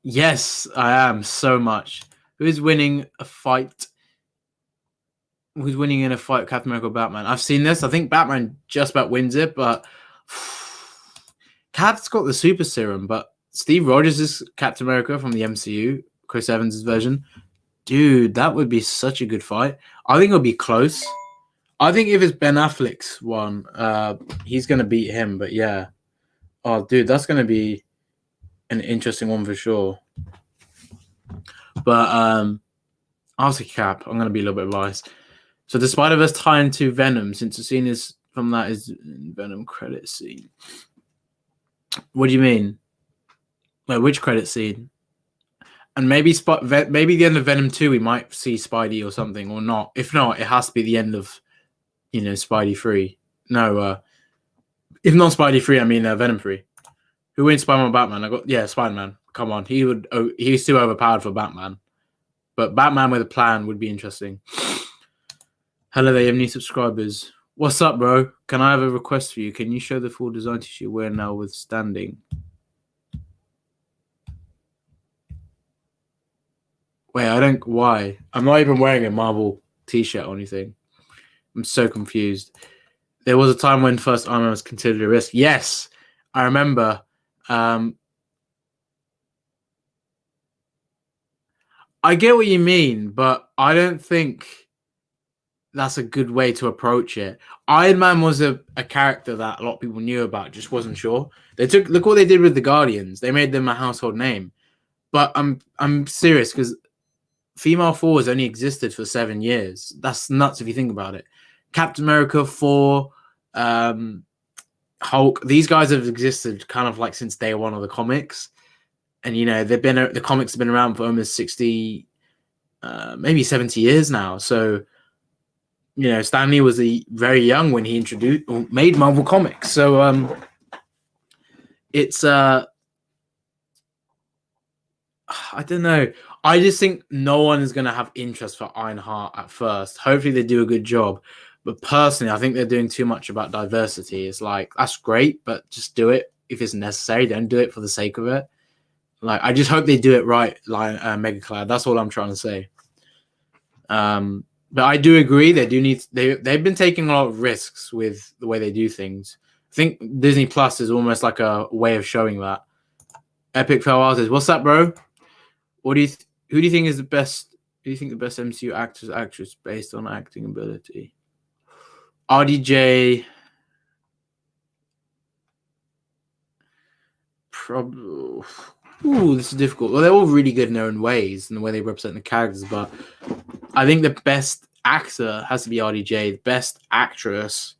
Yes, I am so much. Who's winning a fight? Who's winning in a fight, Captain America or Batman? I've seen this. I think Batman just about wins it, but Cap's got the super serum. But Steve Rogers is Captain America from the MCU, Chris Evans' version. Dude, that would be such a good fight. I think it'll be close. I think if it's Ben Affleck's one, he's going to beat him. But yeah. Oh, dude, that's going to be an interesting one for sure. But I'll say Cap. I'm going to be a little bit biased. So the Spider-Verse tie into Venom, since the scene is from that is Venom credit scene. What do you mean? Like, which credit scene? And maybe the end of Venom 2, we might see Spidey or something, or not. If not, it has to be the end of, Spidey 3. No, if not Spidey 3, I mean Venom 3. Who wins Spider-Man or Batman? Spider-Man. Come on. He's too overpowered for Batman. But Batman with a plan would be interesting. Hello there, you have new subscribers. What's up, bro? Can I have a request for you? Can you show the full design t-shirt you're wearing now with standing? Wait, why? I'm not even wearing a Marvel t-shirt or anything. I'm so confused. There was a time when first Iron Man was considered a risk. Yes, I remember. I get what you mean, but I don't think that's a good way to approach it. Iron Man was a character that a lot of people knew about, just wasn't sure. Look what they did with the Guardians. They made them a household name. But I'm serious, because female Thor has only existed for 7 years. That's nuts if you think about it. Captain America, Thor, Hulk, these guys have existed kind of like since day one of the comics. And, the comics have been around for almost 60, maybe 70 years now. So, Stan Lee was very young when he made Marvel Comics. So, it's, I don't know. I just think no one is going to have interest for Ironheart at first. Hopefully they do a good job. But personally, I think they're doing too much about diversity. It's like, that's great, but just do it if it's necessary. Don't do it for the sake of it. Like, I just hope they do it right, like Mega Cloud. That's all I'm trying to say. But I do agree they've been taking a lot of risks with the way they do things. I think Disney Plus is almost like a way of showing that. Epic Fail Artist, what's up, bro? Who do you think is the best? Who do you think the best MCU actress based on acting ability? RDJ. Probably. Ooh, this is difficult. Well, they're all really good in their own ways and the way they represent the characters, but I think the best actor has to be RDJ. The best actress.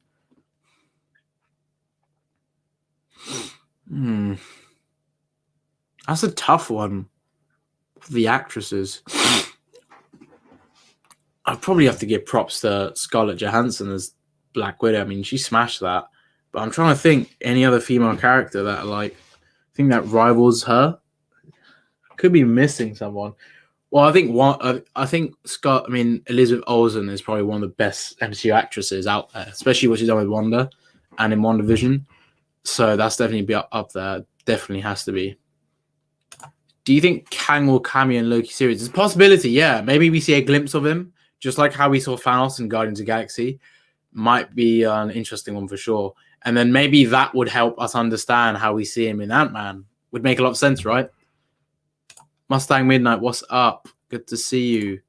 That's a tough one for the actresses. I'd probably have to give props to Scarlett Johansson as Black Widow. I mean, she smashed that. But I'm trying to think any other female character that I think that rivals her. Could be missing someone. Well, I think Elizabeth Olsen is probably one of the best MCU actresses out there, especially what she's done with Wanda and in WandaVision. So that's definitely be up there. Definitely has to be. Do you think Kang will cameo in Loki series? It's a possibility, yeah. Maybe we see a glimpse of him, just like how we saw Thanos in Guardians of the Galaxy. Might be an interesting one for sure. And then maybe that would help us understand how we see him in Ant-Man. Would make a lot of sense, right? Mustang Midnight, what's up? Good to see you.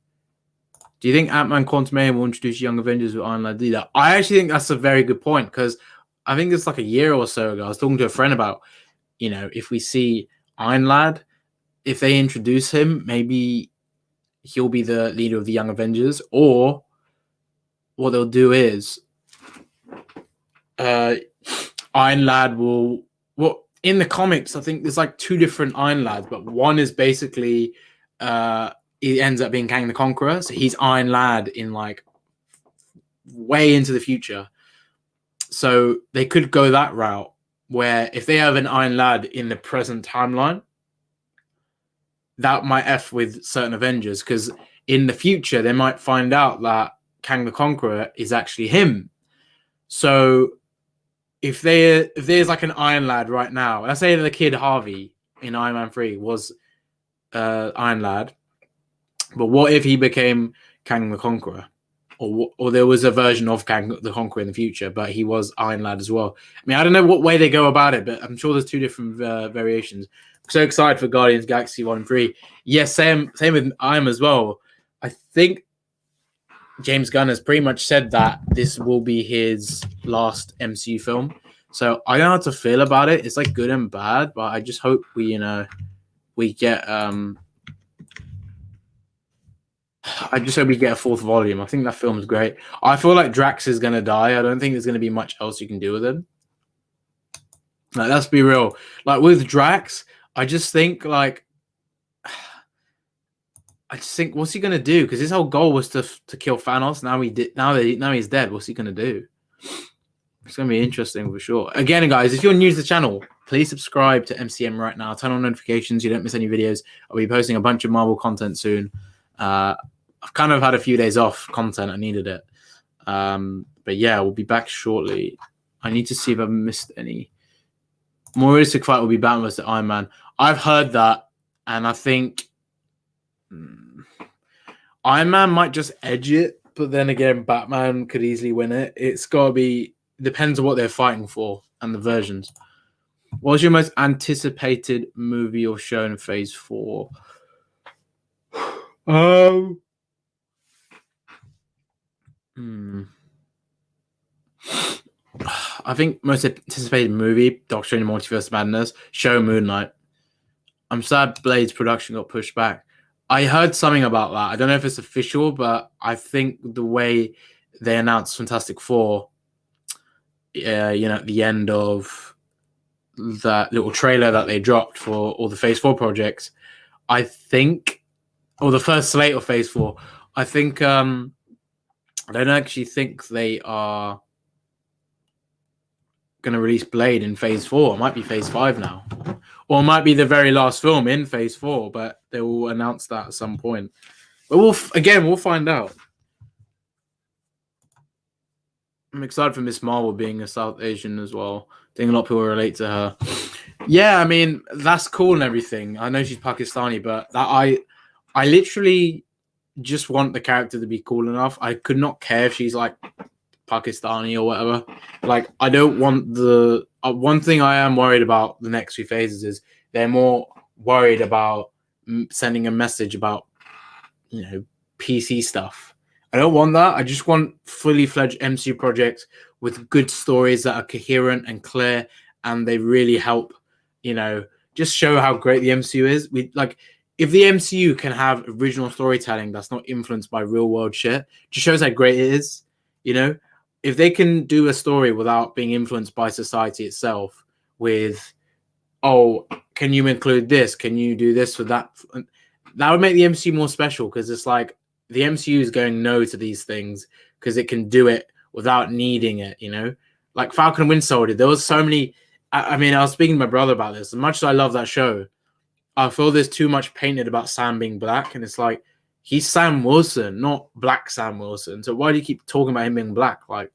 Do you think Ant-Man Quantumania will introduce Young Avengers with Iron Lad leader? I actually think that's a very good point because I think it's like a year or so ago. I was talking to a friend about, if we see Iron Lad, if they introduce him, maybe he'll be the leader of the Young Avengers, or what they'll do is Iron Lad will... Well, in the comics, I think there's like two different Iron Lads, but one is basically he ends up being Kang the Conqueror, so he's Iron Lad in way into the future. So they could go that route, where if they have an Iron Lad in the present timeline, that might F with certain Avengers, because in the future, they might find out that Kang the Conqueror is actually him. So if there's like an Iron Lad right now, let's say the kid Harvey in Iron Man 3 was Iron Lad, but what if he became Kang the Conqueror? Or there was a version of Kang the Conqueror in the future, but he was Iron Lad as well. I mean, I don't know what way they go about it, but I'm sure there's two different variations. I'm so excited for Guardians Galaxy 1 and 3. Yes, same with Iron as well. I think James Gunn has pretty much said that this will be his last MCU film. So I don't know how to feel about it. It's like good and bad, but I just hope we get I just hope we get a fourth volume. I think that film's great. I feel like Drax is gonna die. I don't think there's gonna be much else you can do with him. Let's be real. With Drax, I just think what's he gonna do? Because his whole goal was to kill Thanos. Now he's dead. What's he gonna do? It's gonna be interesting for sure. Again, guys, if you're new to the channel, please subscribe to MCM right now. Turn on notifications. You don't miss any videos. I'll be posting a bunch of Marvel content soon. I've kind of had a few days off content. I needed it. But yeah, we'll be back shortly. I need to see if I've missed any. More realistic fight will be Batman vs. Iron Man. I've heard that, and I think Iron Man might just edge it, but then again, Batman could easily win it. It's got to be... Depends on what they're fighting for and the versions. What's your most anticipated movie or show in Phase 4? I think most anticipated movie, Doctor Strange Multiverse of Madness, show Moon Knight. I'm sad Blade's production got pushed back. I heard something about that. I don't know if it's official, but I think the way they announced Fantastic Four, at the end of that little trailer that they dropped for all the Phase 4 projects, I think, or the first slate of Phase 4, I think, I don't actually think they are going to release Blade in Phase 4. It might be Phase 5 now. Or it might be the very last film in Phase 4, but they will announce that at some point. But we'll find out. I'm excited for Miss Marvel being a South Asian as well. I think a lot of people relate to her. Yeah, I mean, that's cool and everything. I know she's Pakistani, but I literally just want the character to be cool enough. I could not care if she's Pakistani or whatever. I don't want the... one thing I am worried about the next few phases is they're more worried about sending a message about, PC stuff. I don't want that. I just want fully fledged MCU projects with good stories that are coherent and clear, and they really help, just show how great the MCU is. We like if the MCU can have original storytelling that's not influenced by real world shit, just shows how great it is. If they can do a story without being influenced by society itself, with, oh, can you include this? Can you do this for that? That would make the MCU more special, because it's like the MCU is going no to these things because it can do it without needing it, Like Falcon and Winter Soldier, there was so many. I mean, I was speaking to my brother about this. As much as I love that show, I feel there's too much painted about Sam being black, and it's like, he's Sam Wilson, not Black Sam Wilson. So why do you keep talking about him being black? Like,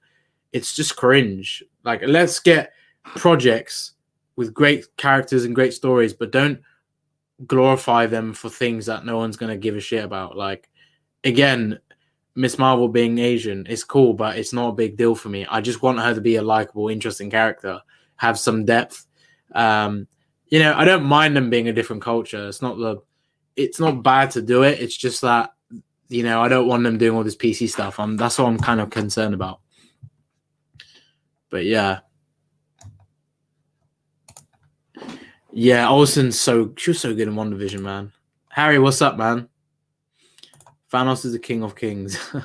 it's just cringe. Like, let's get projects with great characters and great stories, but don't glorify them for things that no one's going to give a shit about. Like, again, Miss Marvel being Asian is cool, but it's not a big deal for me. I just want her to be a likable, interesting character, have some depth. I don't mind them being a different culture. It's not bad to do it. It's just that, I don't want them doing all this PC stuff. That's what I'm kind of concerned about. But yeah. Yeah, Olsen, she was so good in WandaVision, man. Harry, what's up, man? Thanos is the king of kings. How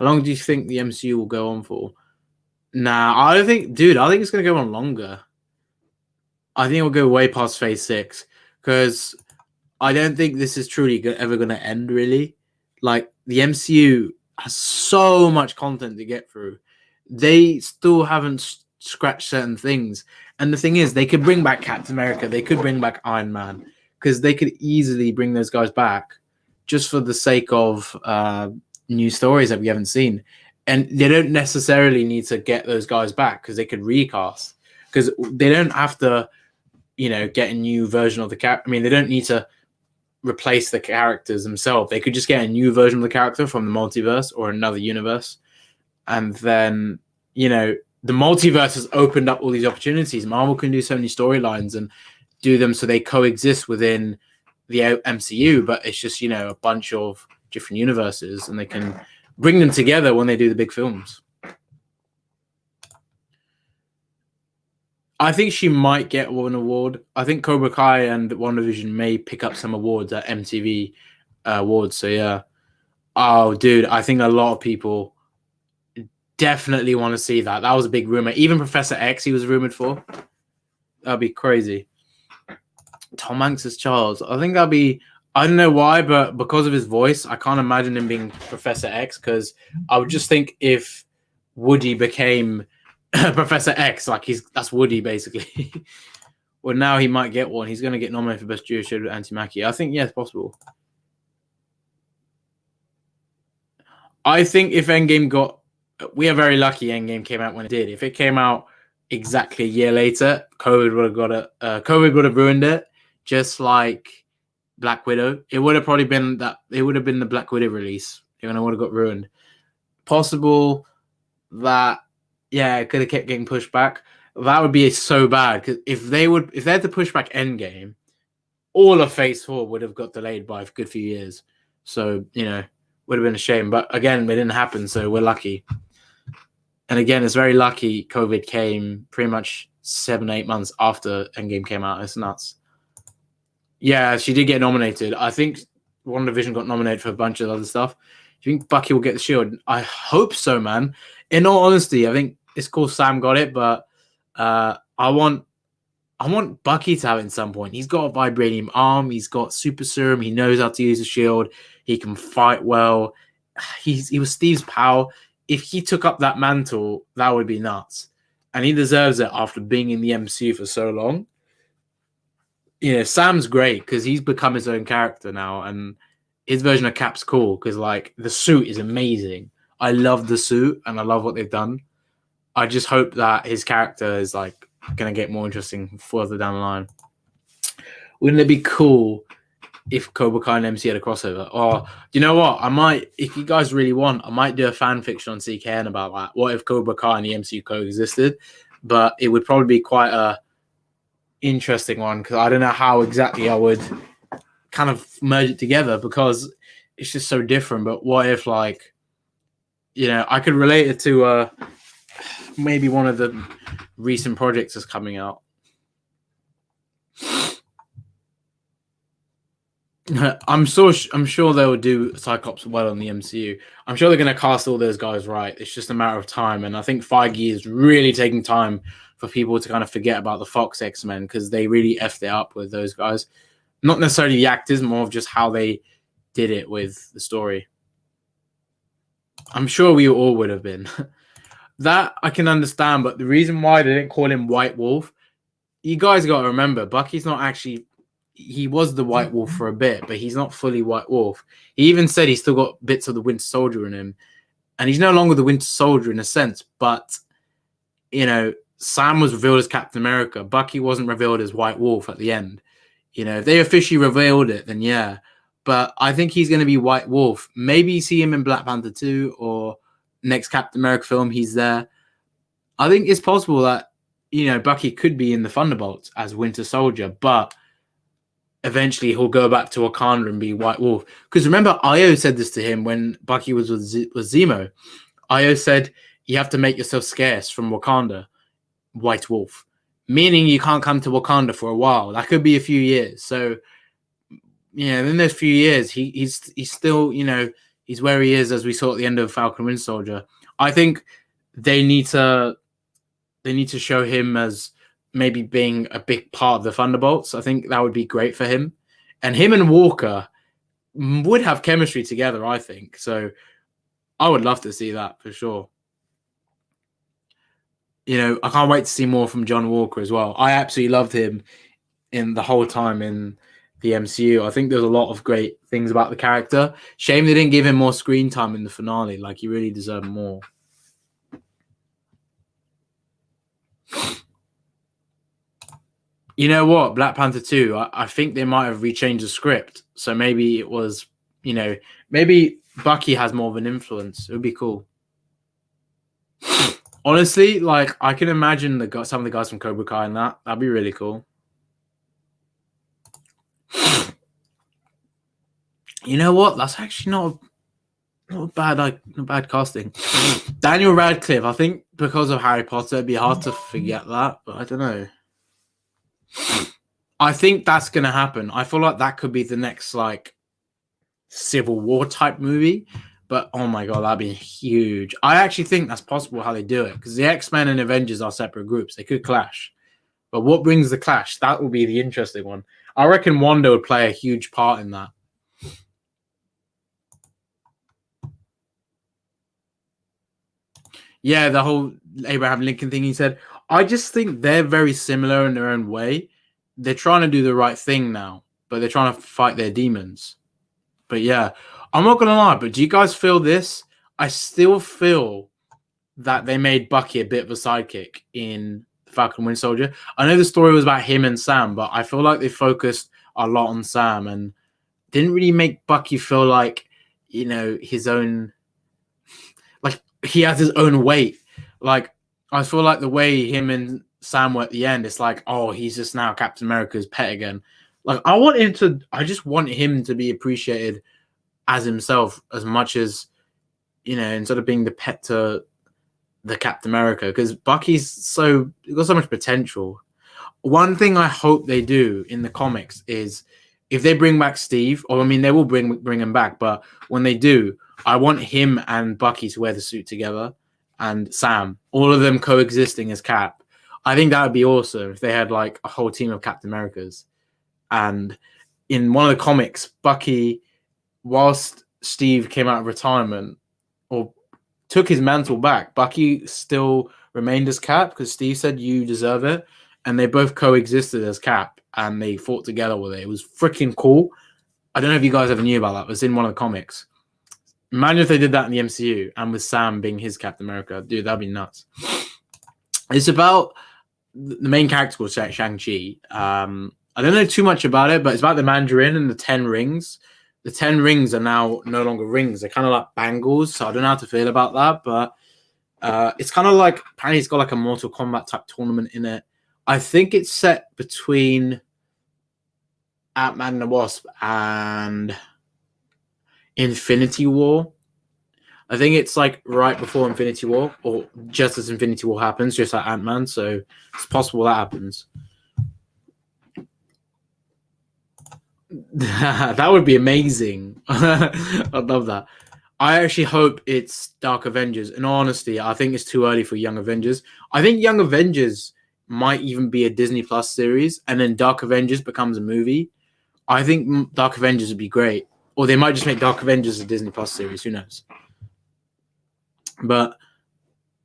long do you think the MCU will go on for? Nah, I think it's going to go on longer. I think it'll go way past Phase 6, because I don't think this is truly ever going to end, really. Like, the MCU has so much content to get through. They still haven't scratched certain things. And the thing is, they could bring back Captain America. They could bring back Iron Man, because they could easily bring those guys back just for the sake of new stories that we haven't seen. And they don't necessarily need to get those guys back, because they could recast. Because they don't have to, get a new version of the character. I mean, they don't need to replace the characters themselves. They could just get a new version of the character from the multiverse or another universe. And then, the multiverse has opened up all these opportunities. Marvel can do so many storylines and do them so they coexist within the MCU, but it's just, a bunch of different universes, and they can bring them together when they do the big films. I think she might get one award. I think Cobra Kai and WandaVision may pick up some awards at MTV awards. So yeah. Oh, dude, I think a lot of people definitely want to see that. That was a big rumor. Even Professor X, he was rumored for. That'd be crazy. Tom Hanks as Charles. I think that'd be. I don't know why, but because of his voice, I can't imagine him being Professor X, because I would just think if Woody became Professor X, like that's Woody basically. Well, now he might get one. He's going to get nominated for Best Jewish Show with Anthony Mackie. I think, yeah, it's possible. I think if Endgame we are very lucky Endgame came out when it did. If it came out exactly a year later, COVID would have ruined it, just like Black Widow. It would have probably been it would have been the Black Widow release, and it would have got ruined. Possible that, yeah, it could have kept getting pushed back. That would be so bad, because if they had to push back Endgame, all of Phase 4 would have got delayed by a good few years. So, would have been a shame. But again, it didn't happen, so we're lucky. And again, it's very lucky COVID came pretty much 7-8 months after Endgame came out. It's nuts. Yeah, she did get nominated. I think WandaVision got nominated for a bunch of other stuff. Do you think Bucky will get the shield? I hope so, man. In all honesty, I think it's cool Sam got it, but I want Bucky to have it at some point. He's got a vibranium arm. He's got super serum. He knows how to use a shield. He can fight well. He was Steve's pal. If he took up that mantle, that would be nuts. And he deserves it after being in the MCU for so long. Sam's great because he's become his own character now. And his version of Cap's cool because, like, the suit is amazing. I love the suit and I love what they've done. I just hope that his character is, like, going to get more interesting further down the line. Wouldn't it be cool if Cobra Kai and MC had a crossover? Or, you know what? I might, if you guys really want, I might do a fan fiction on CKN about that. What if Cobra Kai and the MCU coexisted? But it would probably be quite a interesting one because I don't know how exactly I would kind of merge it together because it's just so different. But what if, like, I could relate it to maybe one of the recent projects that's coming out. I'm sure they will do Cyclops well in the MCU. I'm sure they're going to cast all those guys right. It's just a matter of time, and I think Feige is really taking time for people to kind of forget about the Fox X-Men because they really effed it up with those guys. Not necessarily the actors, more of just how they did it with the story. I'm sure we all would have been. That I can understand, but the reason why they didn't call him White Wolf, you guys got to remember, Bucky's not actually. He was the White Wolf for a bit, but he's not fully White Wolf. He even said he's still got bits of the Winter Soldier in him, and he's no longer the Winter Soldier in a sense. But Sam was revealed as Captain America. Bucky wasn't revealed as White Wolf at the end. If they officially revealed it, then yeah. But I think he's going to be White Wolf. Maybe you see him in Black Panther 2 or next Captain America film. He's there. I think it's possible that Bucky could be in the Thunderbolts as Winter Soldier, but eventually he'll go back to Wakanda and be White Wolf. Because remember, Io said this to him when Bucky was with Zemo. Io said, you have to make yourself scarce from Wakanda, White Wolf. Meaning you can't come to Wakanda for a while. That could be a few years. So, in those few years, he's still, he's where he is as we saw at the end of Falcon Winter Soldier. I think they need to show him as maybe being a big part of the Thunderbolts. I think that would be great for him. And him and Walker would have chemistry together, I think. So I would love to see that for sure. I can't wait to see more from John Walker as well. I absolutely loved him in the whole time in the MCU. I think there's a lot of great things about the character. Shame they didn't give him more screen time in the finale. Like, he really deserved more. You know what? Black Panther 2, I think they might have rechanged the script. So maybe it was, maybe Bucky has more of an influence. It would be cool. Honestly, like, I can imagine some of the guys from Cobra Kai in that. That'd be really cool. You know what? That's actually not bad casting. Daniel Radcliffe, I think because of Harry Potter, it'd be hard to forget that, but I don't know. I think that's going to happen. I feel like that could be the next, like, Civil War type movie. But, oh my God, that'd be huge. I actually think that's possible how they do it. Because the X-Men and Avengers are separate groups. They could clash. But what brings the clash? That will be the interesting one. I reckon Wanda would play a huge part in that. Yeah, the whole Abraham Lincoln thing he said. I just think they're very similar in their own way. They're trying to do the right thing now, but they're trying to fight their demons. But yeah, I'm not going to lie, but do you guys feel this? I still feel that they made Bucky a bit of a sidekick in Falcon Winter Soldier. I know the story was about him and Sam, but I feel like they focused a lot on Sam and didn't really make Bucky feel like, his own, like, he has his own weight. Like, I feel like the way him and Sam were at the end, it's like, oh, he's just now Captain America's pet again. Like, I just want him to be appreciated as himself as much as, instead of being the pet to the Captain America, because Bucky's got so much potential. One thing I hope they do in the comics is if they bring back Steve, or I mean, they will bring him back, but when they do, I want him and Bucky to wear the suit together, and Sam, all of them coexisting as Cap. I think that would be awesome if they had like a whole team of Captain Americas. And in one of the comics, Bucky, whilst Steve came out of retirement or took his mantle back, Bucky still remained as Cap because Steve said, you deserve it. And they both coexisted as Cap and they fought together with it. It was freaking cool. I don't know if you guys ever knew about that. It was in one of the comics. Imagine if they did that in the MCU and with Sam being his Captain America. Dude, that'd be nuts. It's about the main character called Shang-Chi. I don't know too much about it, but it's about the Mandarin and the 10 rings. The 10 rings are now no longer rings. They're kind of like bangles. So I don't know how to feel about that, but it's kind of like, apparently it's got like a Mortal Kombat type tournament in it. I think it's set between Ant-Man and the Wasp and Infinity War. I think it's like right before Infinity War, or just as Infinity War happens, just like Ant-Man. So it's possible that happens. That would be amazing. I'd love that. I actually hope it's Dark Avengers. In all honesty, I think it's too early for Young Avengers. I think Young Avengers might even be a Disney Plus series, and then Dark Avengers becomes a movie. I think Dark Avengers would be great. Or they might just make Dark Avengers a Disney Plus series. Who knows? But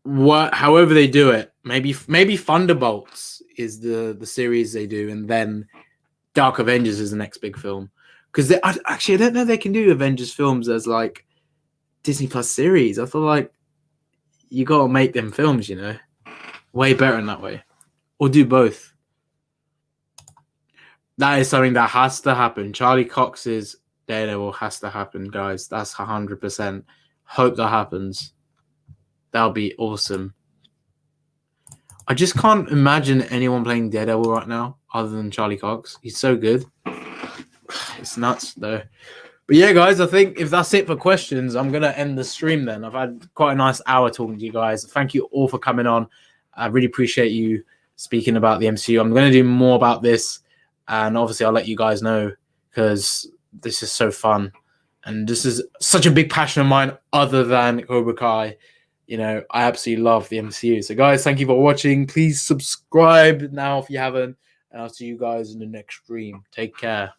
however they do it, maybe Thunderbolts is the series they do, and then Dark Avengers is the next big film. Because I don't know they can do Avengers films as like Disney Plus series. I feel like you gotta make them films, you know, way better in that way, or do both. That is something that has to happen. Charlie Cox's Daredevil has to happen, guys. That's 100%. Hope that happens. That'll be awesome. I just can't imagine anyone playing Daredevil right now other than Charlie Cox. He's so good. It's nuts, though. But yeah, guys, I think if that's it for questions, I'm going to end the stream then. I've had quite a nice hour talking to you guys. Thank you all for coming on. I really appreciate you speaking about the MCU. I'm going to do more about this, and obviously I'll let you guys know because this is so fun. And this is such a big passion of mine other than Cobra Kai. You know, I absolutely love the MCU. So, guys, thank you for watching. Please subscribe now if you haven't. And I'll see you guys in the next stream. Take care.